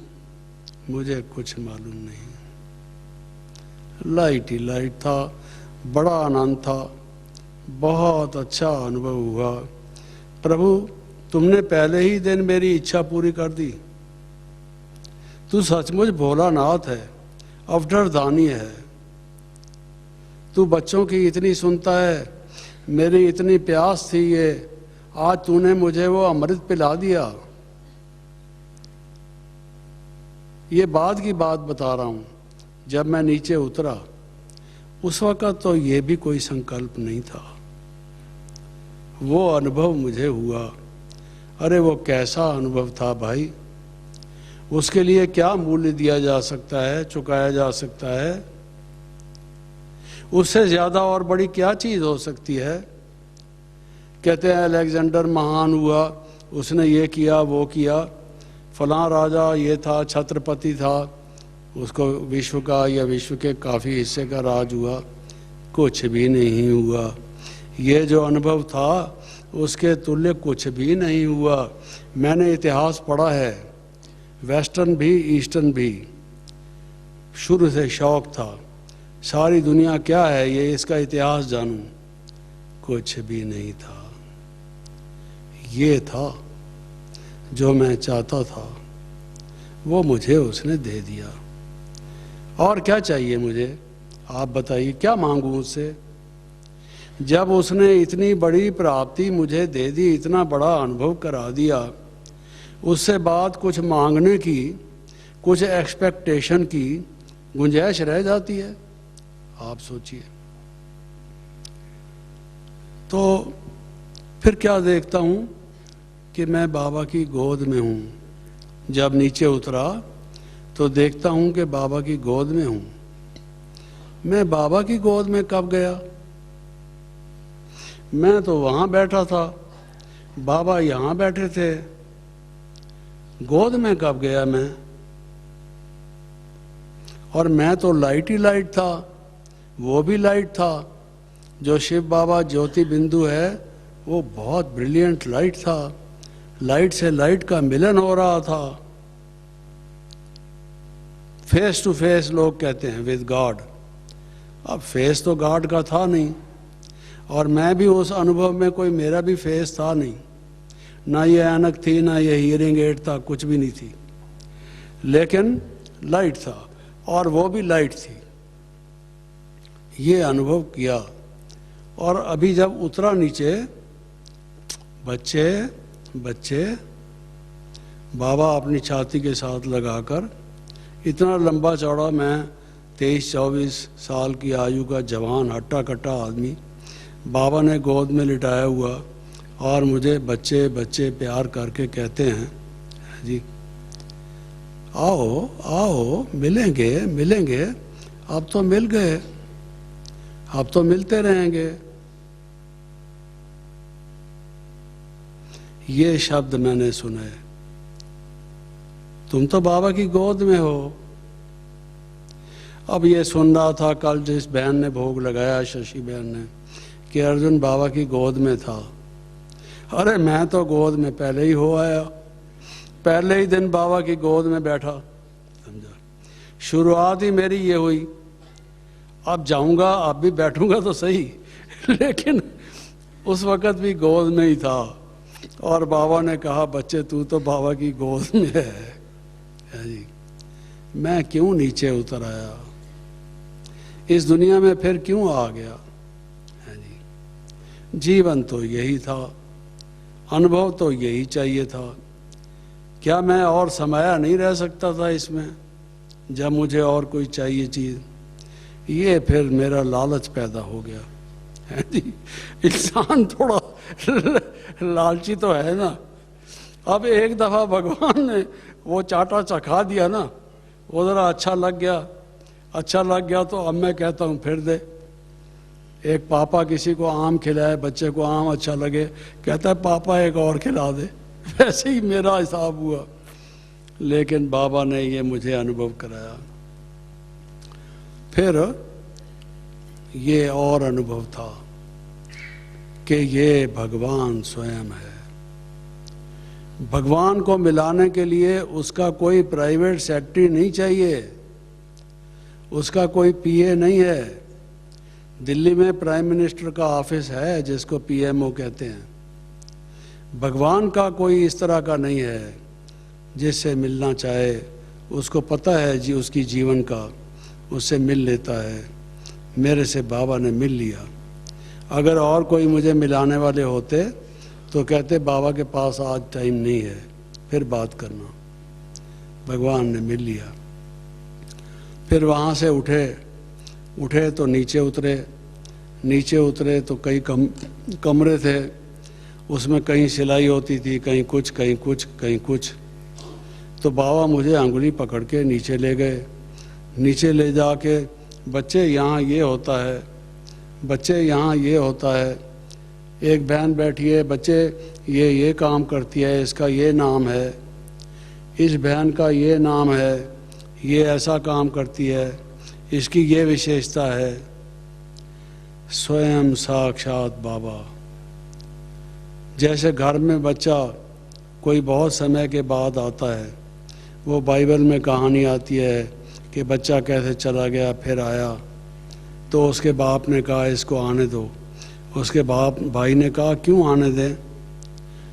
मुझे कुछ मालूम नहीं। लाइट ही लाइट था, बड़ा आनंद था, बहुत अच्छा अनुभव हुआ। प्रभु, तुमने पहले ही दिन मेरी इच्छा पूरी कर दी। तू सचमुच भोलानाथ है, अवधरदानी है। तू बच्चों की इतनी सुनता है, मेरी इतनी प्यास थी ये, आज तूने मुझे वो अमृत पिला दिया। ये बाद की बात बता रहा हूँ। जब मैं नीचे उतरा उस वक़्त तो ये भी कोई संकल्प नहीं था, वो अनुभव मुझे हुआ। अरे वो कैसा अनुभव था भाई, उसके लिए क्या मूल्य दिया जा सकता है, चुकाया जा सकता है? उससे ज़्यादा और बड़ी क्या चीज़ हो सकती है? कहते हैं अलेक्जेंडर महान हुआ, उसने ये किया वो किया, फलां राजा ये था, छत्रपति था, उसको विश्व का या विश्व के काफ़ी हिस्से का राज हुआ। कुछ भी नहीं हुआ। ये जो अनुभव था उसके तुल्य कुछ भी नहीं हुआ। मैंने इतिहास पढ़ा है, वेस्टर्न भी ईस्टर्न भी, शुरू से शौक था सारी दुनिया क्या है ये इसका इतिहास जानूं। कुछ भी नहीं था। ये था जो मैं चाहता था, वो मुझे उसने दे दिया। और क्या चाहिए मुझे? आप बताइए, क्या मांगूं उससे? जब उसने इतनी बड़ी प्राप्ति मुझे दे दी, इतना बड़ा अनुभव करा दिया, उससे बाद कुछ मांगने की, कुछ एक्सपेक्टेशन की गुंजाइश रह जाती है? आप सोचिए। तो फिर क्या देखता हूँ कि मैं बाबा की गोद में हूँ। जब नीचे उतरा तो देखता हूँ कि बाबा की गोद में हूँ। मैं बाबा की गोद में कब गया? मैं तो वहाँ बैठा था, बाबा यहाँ बैठे थे। गोद में कब गया मैं? और मैं तो लाइट ही लाइट था, वो भी लाइट था। जो शिव बाबा ज्योति बिंदु है वो बहुत ब्रिलियंट लाइट था। लाइट से लाइट का मिलन हो रहा था। फेस टू फेस लोग कहते हैं विद गॉड। अब फेस तो गॉड का था नहीं, और मैं भी उस अनुभव में कोई मेरा भी फेस था नहीं। ना ये ऐनक थी, ना ये हियरिंग एड था, कुछ भी नहीं थी, लेकिन लाइट था, और वो भी लाइट थी। ये अनुभव किया। और अभी जब उतरा नीचे, बच्चे बच्चे बाबा अपनी छाती के साथ लगाकर, इतना लंबा चौड़ा मैं 23-24 साल की आयु का जवान हट्टा कट्टा आदमी, बाबा ने गोद में लिटाया हुआ, और मुझे बच्चे बच्चे प्यार करके कहते हैं, जी आओ आओ, मिलेंगे मिलेंगे। अब तो मिल गए, अब तो मिलते रहेंगे। ये शब्द मैंने सुने। तुम तो बाबा की गोद में हो। अब ये सुन रहा था कल जिस बहन ने भोग लगाया, शशि बहन ने, कि अर्जुन बाबा की गोद में था। अरे मैं तो गोद में पहले ही हो आया, पहले ही दिन बाबा की गोद में बैठा। समझा? शुरुआत ही मेरी ये हुई। अब जाऊंगा, अब भी बैठूंगा तो सही, लेकिन उस वक़्त भी गोद में ही था। और बाबा ने कहा, बच्चे तू तो बाबा की गोद में है जी। मैं क्यों नीचे उतर आया? इस दुनिया में फिर क्यों आ गया? है जी। जीवन तो यही था, अनुभव तो यही चाहिए था। क्या मैं और समाया नहीं रह सकता था इसमें, जब मुझे और कोई चाहिए चीज़? ये फिर मेरा लालच पैदा हो गया है जी। इंसान थोड़ा लालची तो है ना। अब एक दफ़ा भगवान ने वो चाटा चखा दिया ना, वो ज़रा अच्छा लग गया, अच्छा लग गया तो अब मैं कहता हूँ फिर दे। एक पापा किसी को आम खिलाए, बच्चे को आम अच्छा लगे, कहता है पापा एक और खिला दे। वैसे ही मेरा हिसाब हुआ। लेकिन बाबा ने ये मुझे अनुभव कराया। फिर ये और अनुभव था कि ये भगवान स्वयं है। भगवान को मिलाने के लिए उसका कोई प्राइवेट सेक्रेटरी नहीं चाहिए, उसका कोई पीए नहीं है। दिल्ली में प्राइम मिनिस्टर का ऑफिस है जिसको पीएमओ कहते हैं। भगवान का कोई इस तरह का नहीं है जिससे मिलना चाहे, उसको पता है जी उसकी जीवन का, उससे मिल लेता है। मेरे से बाबा ने मिल लिया। अगर और कोई मुझे मिलाने वाले होते तो कहते बाबा के पास आज टाइम नहीं है, फिर बात करना। भगवान ने मिल लिया। फिर वहाँ से उठे तो नीचे उतरे तो कई कमरे थे, उसमें कहीं सिलाई होती थी, कहीं कुछ कहीं कुछ कहीं कुछ। तो बाबा मुझे अंगुली पकड़ के नीचे ले गए। नीचे ले जाके, बच्चे यहाँ ये होता है, बच्चे यहाँ ये होता है। एक बहन बैठी है, बच्चे ये काम करती है, इसका ये नाम है, इस बहन का ये नाम है, ये ऐसा काम करती है, इसकी ये विशेषता है। स्वयं साक्षात बाबा। जैसे घर में बच्चा कोई बहुत समय के बाद आता है, वो बाइबल में कहानी आती है कि बच्चा कैसे चला गया फिर आया, तो उसके बाप ने कहा इसको आने दो। उसके भाई ने कहा क्यों आने दें,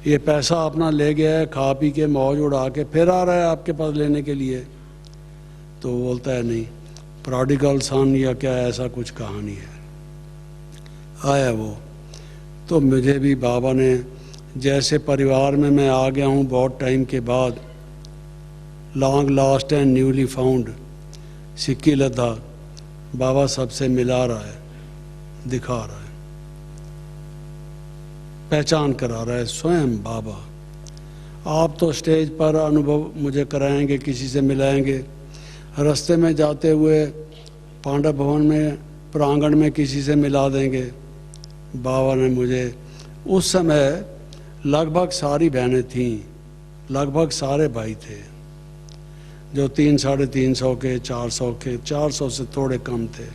ये पैसा अपना ले गया है, खा पी के मौज उड़ा के फिर आ रहा है आपके पास लेने के लिए। तो वो बोलता है नहीं, प्रोडिगल सन या क्या ऐसा कुछ कहानी है। आया वो। तो मुझे भी बाबा ने, जैसे परिवार में मैं आ गया हूँ बहुत टाइम के बाद, long last and newly found सिक्की लद्दा, बाबा सबसे मिला रहा है, दिखा रहा है, पहचान करा रहा है स्वयं बाबा। आप तो स्टेज पर अनुभव मुझे कराएंगे, किसी से मिलाएंगे, रास्ते में जाते हुए पांडव भवन में प्रांगण में किसी से मिला देंगे। बाबा ने मुझे, उस समय लगभग सारी बहनें थीं, लगभग सारे भाई थे, जो 300-350 के, 400 के, 400 से थोड़े कम थे।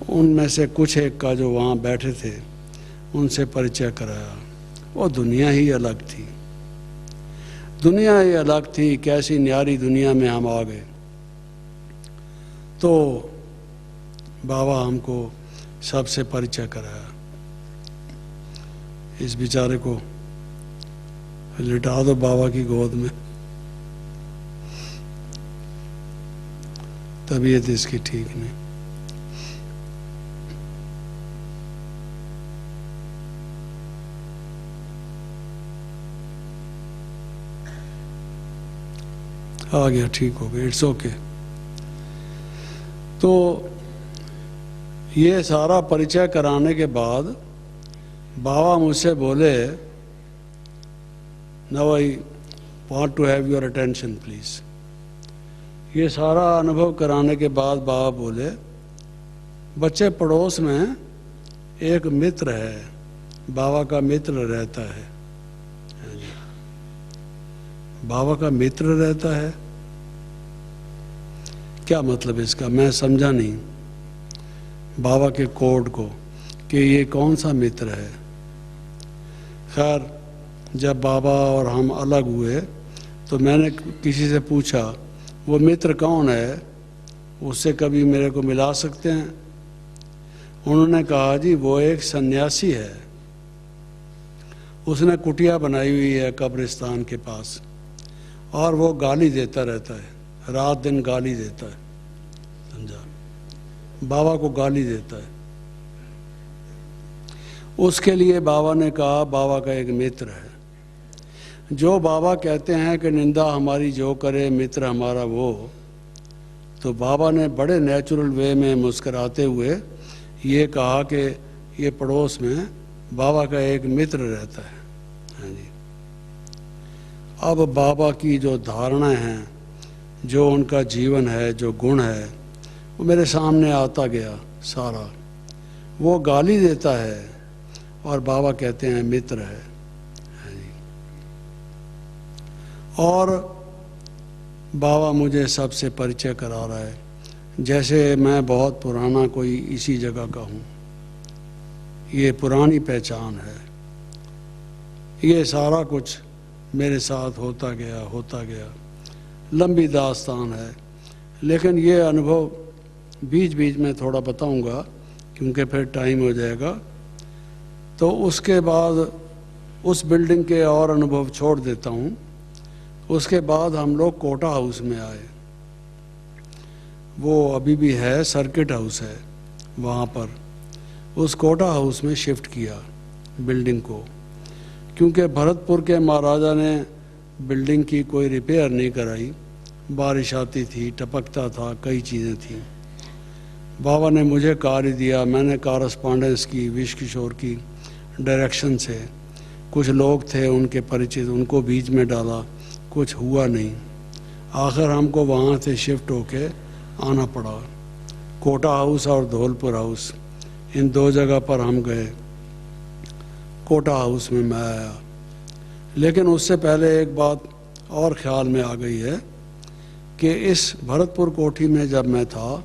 उनमें से कुछ एक का जो वहाँ बैठे थे, उनसे परिचय कराया। वो दुनिया ही अलग थी, दुनिया ही अलग थी। कैसी न्यारी दुनिया में हम आ गए। तो बाबा हमको सबसे परिचय कराया। इस बेचारे को लिटा दो बाबा की गोद में, तबीयत इसकी ठीक नहीं। आ गया, ठीक हो गया, इट्स ओके। तो ये सारा परिचय कराने के बाद बाबा मुझसे बोले, now I want to have your attention please. ये सारा अनुभव कराने के बाद बाबा बोले, बच्चे पड़ोस में एक मित्र है, बाबा का मित्र रहता है। बाबा का मित्र रहता है, क्या मतलब इसका, मैं समझा नहीं बाबा के कोड को कि ये कौन सा मित्र है। खैर, जब बाबा और हम अलग हुए तो मैंने किसी से पूछा, वो मित्र कौन है, उससे कभी मेरे को मिला सकते हैं? उन्होंने कहा, जी वो एक सन्यासी है, उसने कुटिया बनाई हुई है कब्रिस्तान के पास, और वो गाली देता रहता है, रात दिन गाली देता है, समझा, बाबा को गाली देता है। उसके लिए बाबा ने कहा, बाबा का एक मित्र है, जो बाबा कहते हैं कि निंदा हमारी जो करे मित्र हमारा वो। तो बाबा ने बड़े नेचुरल वे में मुस्कराते हुए ये कहा कि ये पड़ोस में बाबा का एक मित्र रहता है। हाँ जी। अब बाबा की जो धारणाएं हैं, जो उनका जीवन है, जो गुण है, वो मेरे सामने आता गया सारा। वो गाली देता है और बाबा कहते हैं मित्र है। और बाबा मुझे सबसे परिचय करा रहा है, जैसे मैं बहुत पुराना कोई इसी जगह का हूँ। ये पुरानी पहचान है। ये सारा कुछ मेरे साथ होता गया, लंबी दास्तान है। लेकिन ये अनुभव बीच बीच में थोड़ा बताऊंगा, क्योंकि फिर टाइम हो जाएगा। तो उसके बाद उस बिल्डिंग के और अनुभव छोड़ देता हूँ। उसके बाद हम लोग कोटा हाउस में आए। वो अभी भी है, सर्किट हाउस है वहाँ पर। उस कोटा हाउस में शिफ्ट किया बिल्डिंग को, क्योंकि भरतपुर के महाराजा ने बिल्डिंग की कोई रिपेयर नहीं कराई। बारिश आती थी, टपकता था, कई चीज़ें थी। बाबा ने मुझे कार्य दिया, मैंने कॉरस्पॉन्डेंस की विश किशोर की डायरेक्शन से। कुछ लोग थे उनके परिचित, उनको बीच में डाला, कुछ हुआ नहीं। आखिर हमको वहाँ से शिफ्ट होके आना पड़ा। कोटा हाउस और धौलपुर हाउस, इन दो जगह पर हम गए। कोटा हाउस में मैं आया, लेकिन उससे पहले एक बात और ख्याल में आ गई है कि इस भरतपुर कोठी में जब मैं था,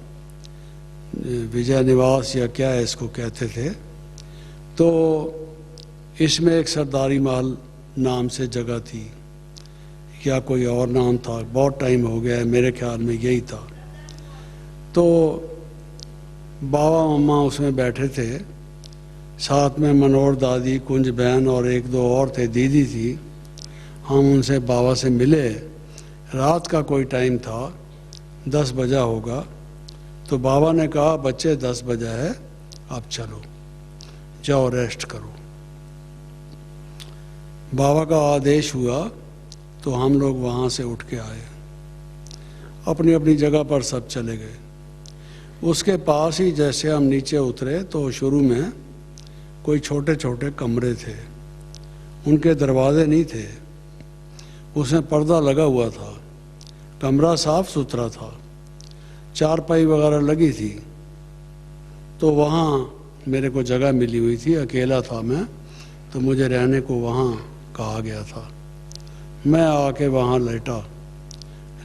विजय निवास या क्या है इसको कहते थे, तो इसमें एक सरदारी महल नाम से जगह थी, या कोई और नाम था, बहुत टाइम हो गया है, मेरे ख्याल में यही था। तो बाबा मम्मा उसमें बैठे थे, साथ में मनोहर दादी, कुंज बहन और एक दो और थे, दीदी थी। हम उनसे बाबा से मिले। रात का कोई टाइम था, 10 बजा होगा। तो बाबा ने कहा, बच्चे 10 बजा है, अब चलो। जाओ रेस्ट करो। बाबा का आदेश हुआ तो हम लोग वहाँ से उठ के आए, अपनी अपनी जगह पर सब चले गए। उसके पास ही जैसे हम नीचे उतरे तो शुरू में कोई छोटे छोटे कमरे थे, उनके दरवाजे नहीं थे, उसमें पर्दा लगा हुआ था, कमरा साफ सुथरा था, चारपाई वगैरह लगी थी। तो वहाँ मेरे को जगह मिली हुई थी, अकेला था मैं, तो मुझे रहने को वहाँ कहा गया था। मैं आके वहाँ लेटा,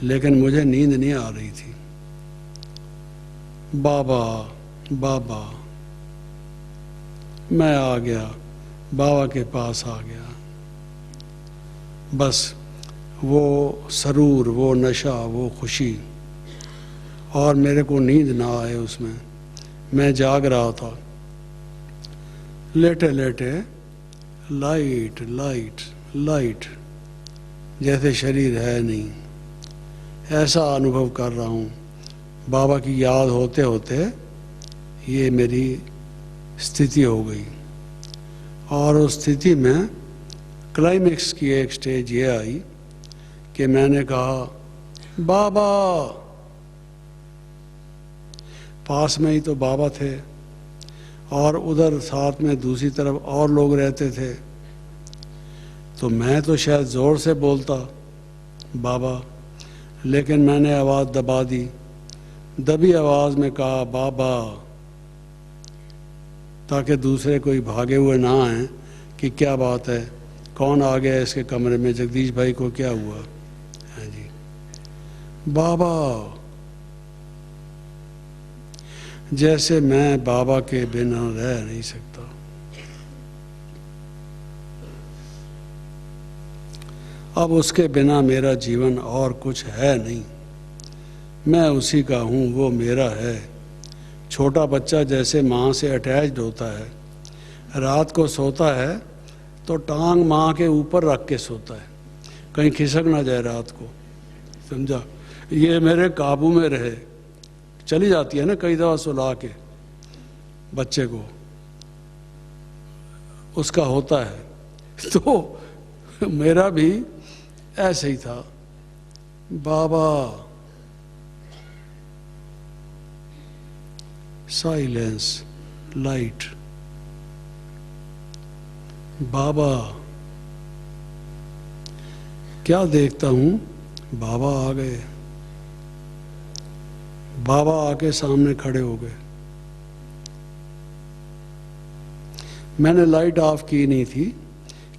लेकिन मुझे नींद नहीं आ रही थी। बाबा बाबा, मैं आ गया, बाबा के पास आ गया। बस वो सरूर, वो नशा, वो खुशी, और मेरे को नींद ना आए उसमें। मैं जाग रहा था, लेटे लेटे लाइट लाइट लाइट, जैसे शरीर है नहीं, ऐसा अनुभव कर रहा हूँ। बाबा की याद होते होते ये मेरी स्थिति हो गई। और उस स्थिति में क्लाइमेक्स की एक स्टेज ये आई कि मैंने कहा बाबा। पास में ही तो बाबा थे, और उधर साथ में दूसरी तरफ और लोग रहते थे। तो मैं तो शायद ज़ोर से बोलता बाबा, लेकिन मैंने आवाज़ दबा दी, दबी आवाज़ में कहा बाबा, ताकि दूसरे कोई भागे हुए ना आए कि क्या बात है, कौन आ गया इसके कमरे में, जगदीश भाई को क्या हुआ है जी। बाबा, जैसे मैं बाबा के बिना रह नहीं सकता। अब उसके बिना मेरा जीवन और कुछ है नहीं, मैं उसी का हूँ, वो मेरा है। छोटा बच्चा जैसे माँ से अटैच्ड होता है, रात को सोता है तो टांग माँ के ऊपर रख के सोता है, कहीं खिसक ना जाए रात को, समझा, ये मेरे काबू में रहे। चली जाती है ना कई दफ़ा सुला के बच्चे को, उसका होता है। तो मेरा भी ऐसे ही था। बाबा, साइलेंस, लाइट। बाबा, क्या देखता हूँ, बाबा आ गए। बाबा आके सामने खड़े हो गए। मैंने लाइट ऑफ की नहीं थी,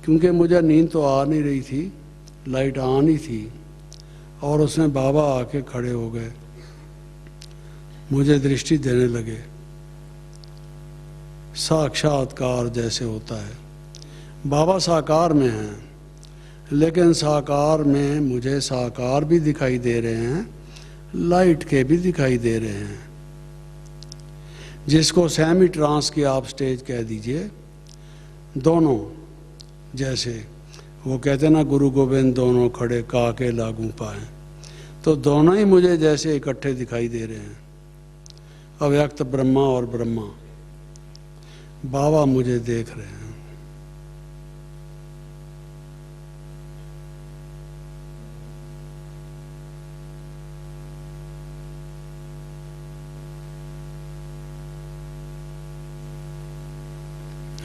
क्योंकि मुझे नींद तो आ नहीं रही थी, लाइट आनी थी। और उसमें बाबा आके खड़े हो गए, मुझे दृष्टि देने लगे। साक्षात्कार जैसे होता है। बाबा साकार में हैं, लेकिन साकार में मुझे साकार भी दिखाई दे रहे हैं, लाइट के भी दिखाई दे रहे हैं, जिसको सेमी ट्रांस की आप स्टेज कह दीजिए। दोनों, जैसे वो कहते ना गुरु गोविंद दोनों खड़े काके लागू पाए, तो दोनों ही मुझे जैसे इकट्ठे दिखाई दे रहे हैं। अव्यक्त ब्रह्मा और ब्रह्मा, बाबा मुझे देख रहे हैं।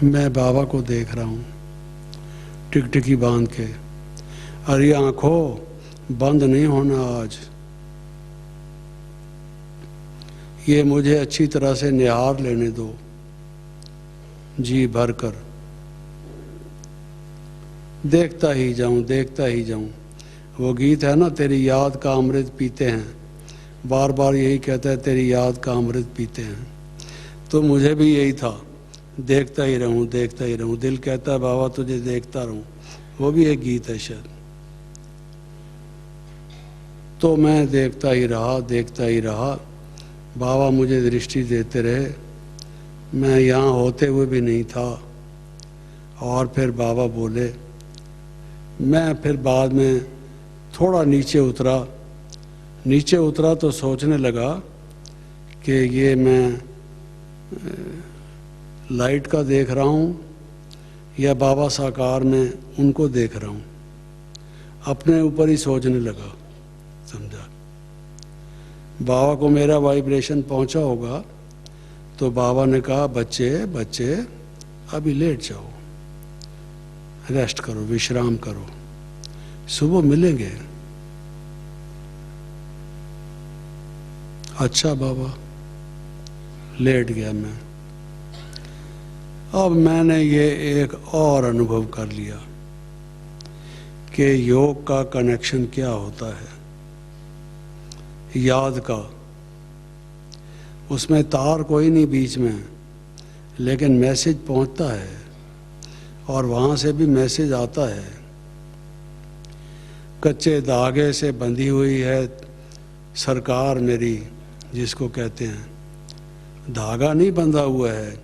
मैं बाबा को देख रहा हूँ टिकटिकी बांध के। अरे आंखों, बंद नहीं होना आज, ये मुझे अच्छी तरह से निहार लेने दो, जी भर कर देखता ही जाऊं, देखता ही जाऊं। वो गीत है ना, तेरी याद का अमृत पीते हैं, बार बार यही कहता है, तेरी याद का अमृत पीते हैं। तो मुझे भी यही था, देखता ही रहूं, देखता ही रहूं। दिल कहता है बाबा तुझे देखता रहूं, वो भी एक गीत है शायद। तो मैं देखता ही रहा, देखता ही रहा। बाबा मुझे दृष्टि देते रहे, मैं यहाँ होते हुए भी नहीं था। और फिर बाबा बोले। मैं फिर बाद में थोड़ा नीचे उतरा तो सोचने लगा कि ये मैं लाइट का देख रहा हूँ या बाबा साकार में उनको देख रहा हूँ, अपने ऊपर ही सोचने लगा। समझा? बाबा को मेरा वाइब्रेशन पहुंचा होगा तो बाबा ने कहा बच्चे बच्चे अभी लेट जाओ, रेस्ट करो, विश्राम करो, सुबह मिलेंगे। अच्छा बाबा, लेट गया मैं। अब मैंने ये एक और अनुभव कर लिया कि योग का कनेक्शन क्या होता है, याद का। उसमें तार कोई नहीं बीच में, लेकिन मैसेज पहुंचता है और वहाँ से भी मैसेज आता है। कच्चे धागे से बंधी हुई है सरकार मेरी, जिसको कहते हैं। धागा नहीं बंधा हुआ है,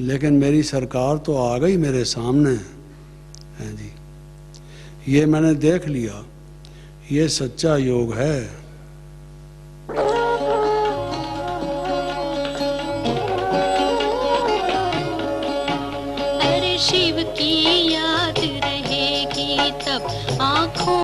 लेकिन मेरी सरकार तो आ गई मेरे सामने है जी। ये मैंने देख लिया, ये सच्चा योग है। अरे शिव की याद रहेगी तब आँखों।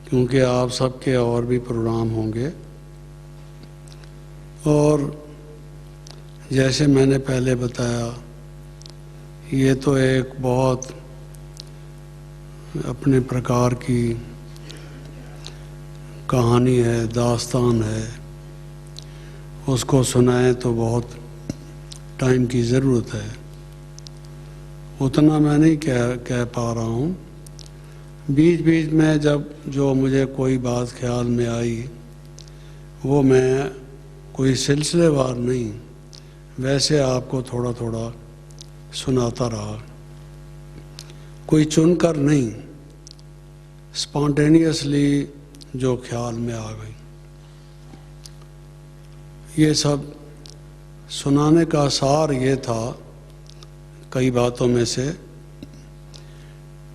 क्योंकि आप सबके और भी प्रोग्राम होंगे, और जैसे मैंने पहले बताया, ये तो एक बहुत अपने प्रकार की कहानी है, दास्तान है। उसको सुनाएं तो बहुत टाइम की ज़रूरत है, उतना मैं नहीं कह पा रहा हूँ। बीच बीच में जब जो मुझे कोई बात ख्याल में आई, वो मैं कोई सिलसिलेवार नहीं, वैसे आपको थोड़ा थोड़ा सुनाता रहा, कोई चुनकर नहीं, स्पॉन्टेनियसली जो ख्याल में आ गई। ये सब सुनाने का सार ये था, कई बातों में से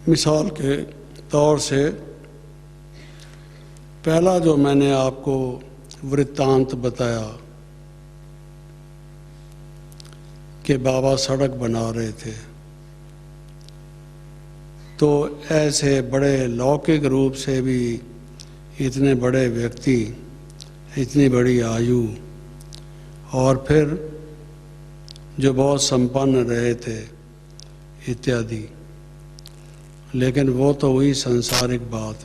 मिसाल के तौर से, पहला जो मैंने आपको वृत्तांत बताया कि बाबा सड़क बना रहे थे, तो ऐसे बड़े लौकिक रूप से भी इतने बड़े व्यक्ति, इतनी बड़ी आयु, और फिर जो बहुत संपन्न रहे थे इत्यादि, लेकिन वो तो हुई सांसारिक बात।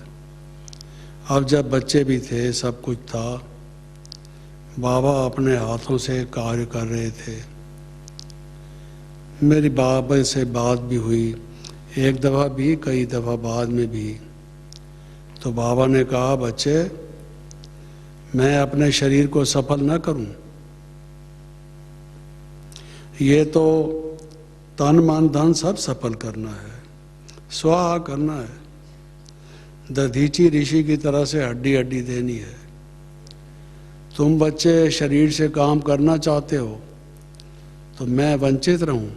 अब जब बच्चे भी थे, सब कुछ था, बाबा अपने हाथों से कार्य कर रहे थे। मेरी बाबा से बात भी हुई, एक दफ़ा भी, कई दफ़ा बाद में भी। तो बाबा ने कहा बच्चे, मैं अपने शरीर को सफल न करूं, ये तो तन मन धन सब सफल करना है, स्वाहा करना है। दधीची ऋषि की तरह से हड्डी हड्डी देनी है। तुम बच्चे शरीर से काम करना चाहते हो तो मैं वंचित रहूं,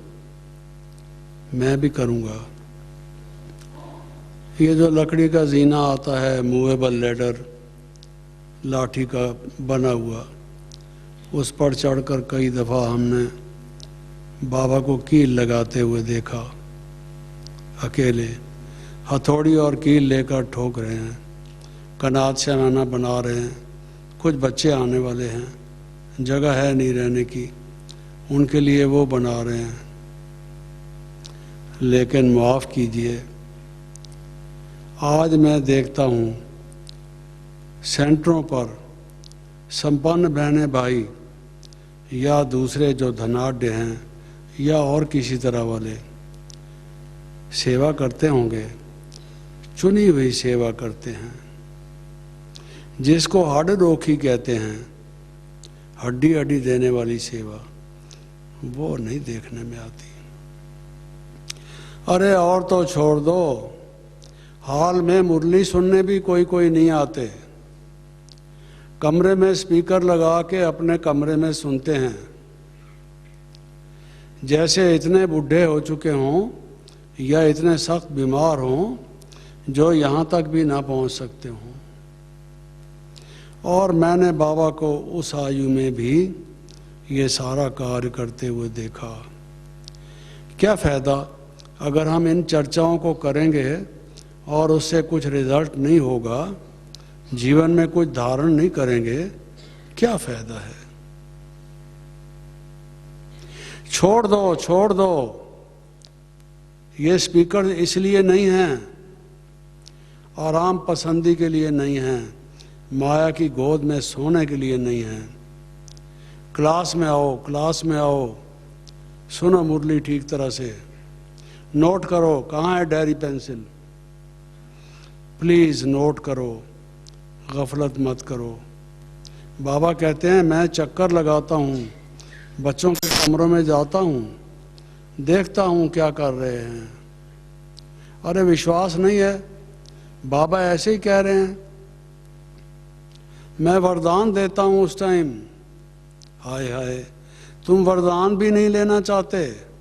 मैं भी करूंगा। ये जो लकड़ी का जीना आता है, मूवेबल लेडर, लाठी का बना हुआ, उस पर चढ़कर कई दफ़ा हमने बाबा को कील लगाते हुए देखा। अकेले हथौड़ी और कील लेकर ठोक रहे हैं, कनात शमाना बना रहे हैं। कुछ बच्चे आने वाले हैं, जगह है नहीं रहने की, उनके लिए वो बना रहे हैं। लेकिन माफ़ कीजिए, आज मैं देखता हूँ सेंटरों पर संपन्न बहनें भाई या दूसरे जो धनाढ़ हैं या और किसी तरह वाले सेवा करते होंगे, चुनी हुई सेवा करते हैं, जिसको हड्ड रोखी कहते हैं, हड्डी हड्डी देने वाली सेवा, वो नहीं देखने में आती। अरे और तो छोड़ दो, हाल में मुरली सुनने भी कोई कोई नहीं आते, कमरे में स्पीकर लगा के अपने कमरे में सुनते हैं। जैसे इतने बूढ़े हो चुके हों या इतने सख्त बीमार हों जो यहाँ तक भी ना पहुँच सकते हों। और मैंने बाबा को उस आयु में भी ये सारा कार्य करते हुए देखा। क्या फ़ायदा अगर हम इन चर्चाओं को करेंगे और उससे कुछ रिजल्ट नहीं होगा, जीवन में कुछ धारण नहीं करेंगे, क्या फ़ायदा है? छोड़ दो, छोड़ दो। ये स्पीकर इसलिए नहीं हैं, आराम पसंदी के लिए नहीं हैं, माया की गोद में सोने के लिए नहीं हैं। क्लास में आओ, क्लास में आओ, सुनो मुरली ठीक तरह से, नोट करो। कहाँ है डायरी पेंसिल? प्लीज़ नोट करो, गफलत मत करो। बाबा कहते हैं मैं चक्कर लगाता हूँ, बच्चों के कमरों में जाता हूँ, देखता हूँ क्या कर रहे हैं। अरे विश्वास नहीं है? बाबा ऐसे ही कह रहे हैं। मैं वरदान देता हूँ उस टाइम, हाय हाय, तुम वरदान भी नहीं लेना चाहते।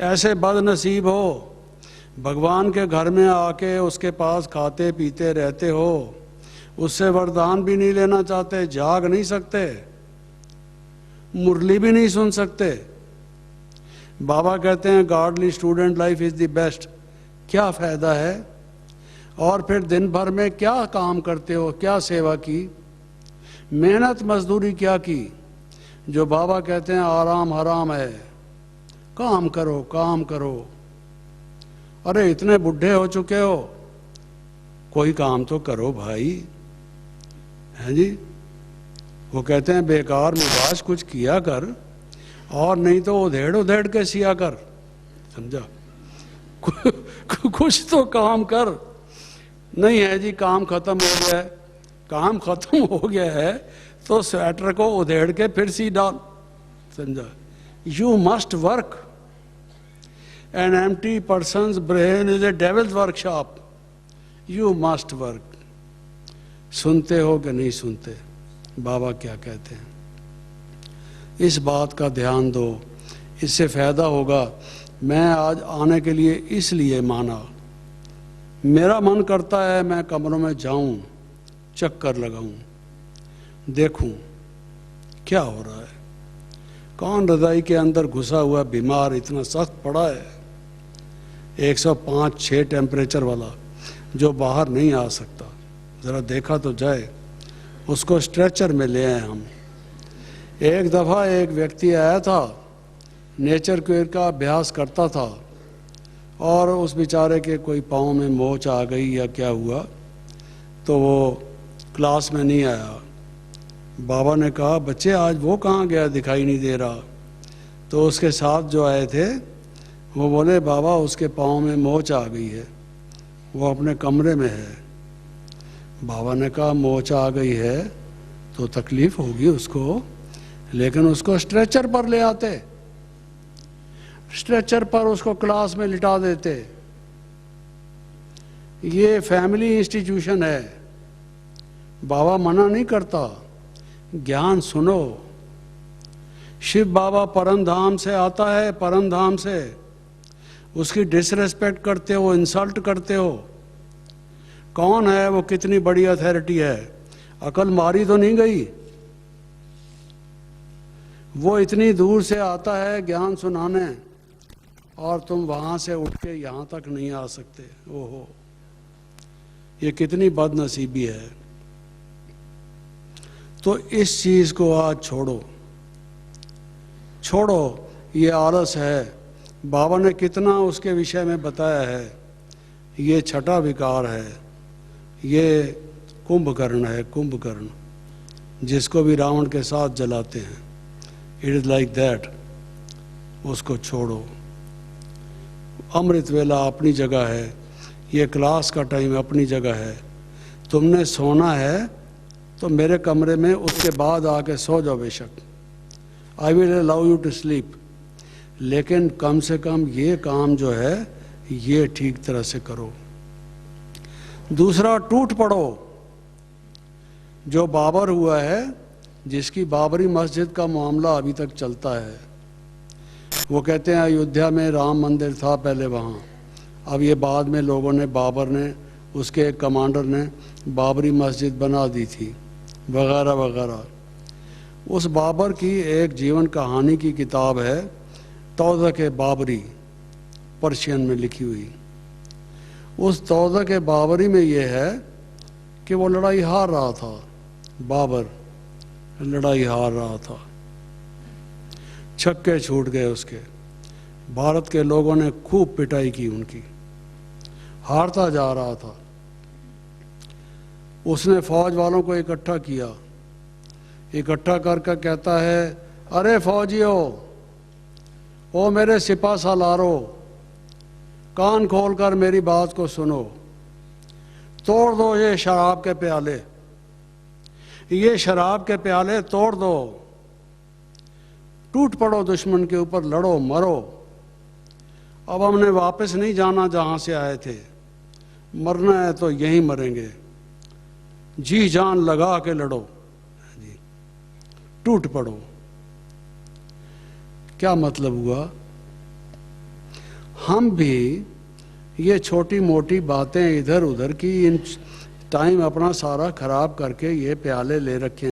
ऐसे बदनसीब हो, भगवान के घर में आके उसके पास खाते पीते रहते हो, उससे वरदान भी नहीं लेना चाहते, जाग नहीं सकते, मुरली भी नहीं सुन सकते। बाबा कहते हैं godly student life is the best. क्या फ़ायदा है? और फिर दिन भर में क्या काम करते हो, क्या सेवा की, मेहनत मजदूरी क्या की? जो बाबा कहते हैं आराम हराम है, काम करो, काम करो। अरे इतने बुढ़े हो चुके हो, कोई काम तो करो भाई, हैं जी? वो कहते हैं बेकार मुबाश कुछ किया कर, और नहीं तो उधेड़ उधेड़ के सिया कर, समझा? कुछ तो काम कर। नहीं है जी, काम खत्म हो गया है, काम खत्म हो गया है तो स्वेटर को उधेड़ के फिर सी डाल, समझा? You must work. An empty person's brain is a devil's workshop. You must work. सुनते हो कि नहीं सुनते? बाबा क्या कहते हैं? इस बात का ध्यान दो, इससे फ़ायदा होगा। मैं आज आने के लिए इसलिए माना, मेरा मन करता है मैं कमरों में जाऊं, चक्कर लगाऊं, देखूं क्या हो रहा है। कौन रज़ाई के अंदर घुसा हुआ बीमार इतना सख्त पड़ा है, 105-6 टेम्परेचर वाला, जो बाहर नहीं आ सकता। ज़रा देखा तो जाए, उसको स्ट्रेचर में ले आए हम। एक दफ़ा एक व्यक्ति आया था, नेचर क्यूर का अभ्यास करता था, और उस बेचारे के कोई पाँव में मोच आ गई या क्या हुआ, तो वो क्लास में नहीं आया। बाबा ने कहा बच्चे आज वो कहाँ गया, दिखाई नहीं दे रहा। तो उसके साथ जो आए थे वो बोले बाबा उसके पाँव में मोच आ गई है, वो अपने कमरे में है। बाबा ने कहा मोच आ गई है तो तकलीफ़ होगी उसको, लेकिन उसको स्ट्रेचर पर ले आते, स्ट्रेचर पर उसको क्लास में लिटा देते। ये फैमिली इंस्टीट्यूशन है, बाबा मना नहीं करता, ज्ञान सुनो। शिव बाबा परम धाम से आता है, परम धाम से, उसकी डिसरेस्पेक्ट करते हो, इंसल्ट करते हो। कौन है वो, कितनी बड़ी अथॉरिटी है, अकल मारी तो नहीं गई? वो इतनी दूर से आता है ज्ञान सुनाने, और तुम वहां से उठ के यहाँ तक नहीं आ सकते। ओहो, ये कितनी बदनसीबी है। तो इस चीज़ को आज छोड़ो, छोड़ो, ये आलस है। बाबा ने कितना उसके विषय में बताया है। ये छठा विकार है, ये कुंभकर्ण है, कुंभकर्ण, जिसको भी रावण के साथ जलाते हैं। इट इज़ लाइक दैट, उसको छोड़ो। अमृत वेला अपनी जगह है, ये क्लास का टाइम अपनी जगह है। तुमने सोना है तो मेरे कमरे में उसके बाद आके सो जाओ बेशक, I will allow you to sleep, लेकिन कम से कम ये काम जो है ये ठीक तरह से करो। दूसरा, टूट पड़ो। जो बाबर हुआ है, जिसकी बाबरी मस्जिद का मामला अभी तक चलता है, वो कहते हैं अयोध्या में राम मंदिर था पहले वहाँ, अब ये बाद में लोगों ने, बाबर ने, उसके एक कमांडर ने बाबरी मस्जिद बना दी थी, वगैरह वगैरह। उस बाबर की एक जीवन कहानी की किताब है तौज़क़ बाबरी, पर्शियन में लिखी हुई। उस तौज़क़ बाबरी में ये है कि वो लड़ाई हार रहा था, बाबर लड़ाई हार रहा था, छक्के छूट गए उसके, भारत के लोगों ने खूब पिटाई की उनकी, हारता जा रहा था। उसने फौज वालों को इकट्ठा किया, इकट्ठा करके कहता है, अरे फौजियों, ओ मेरे सिपा सालारो, कान खोलकर मेरी बात को सुनो, तोड़ दो ये शराब के प्याले, ये शराब के प्याले तोड़ दो, टूट पड़ो दुश्मन के ऊपर, लड़ो मरो। अब हमने वापस नहीं जाना जहाँ से आए थे, मरना है तो यहीं मरेंगे, जी जान लगा के लड़ो, टूट पड़ो। क्या मतलब हुआ? हम भी ये छोटी मोटी बातें इधर उधर की, इन टाइम अपना सारा खराब करके ये प्याले ले रखे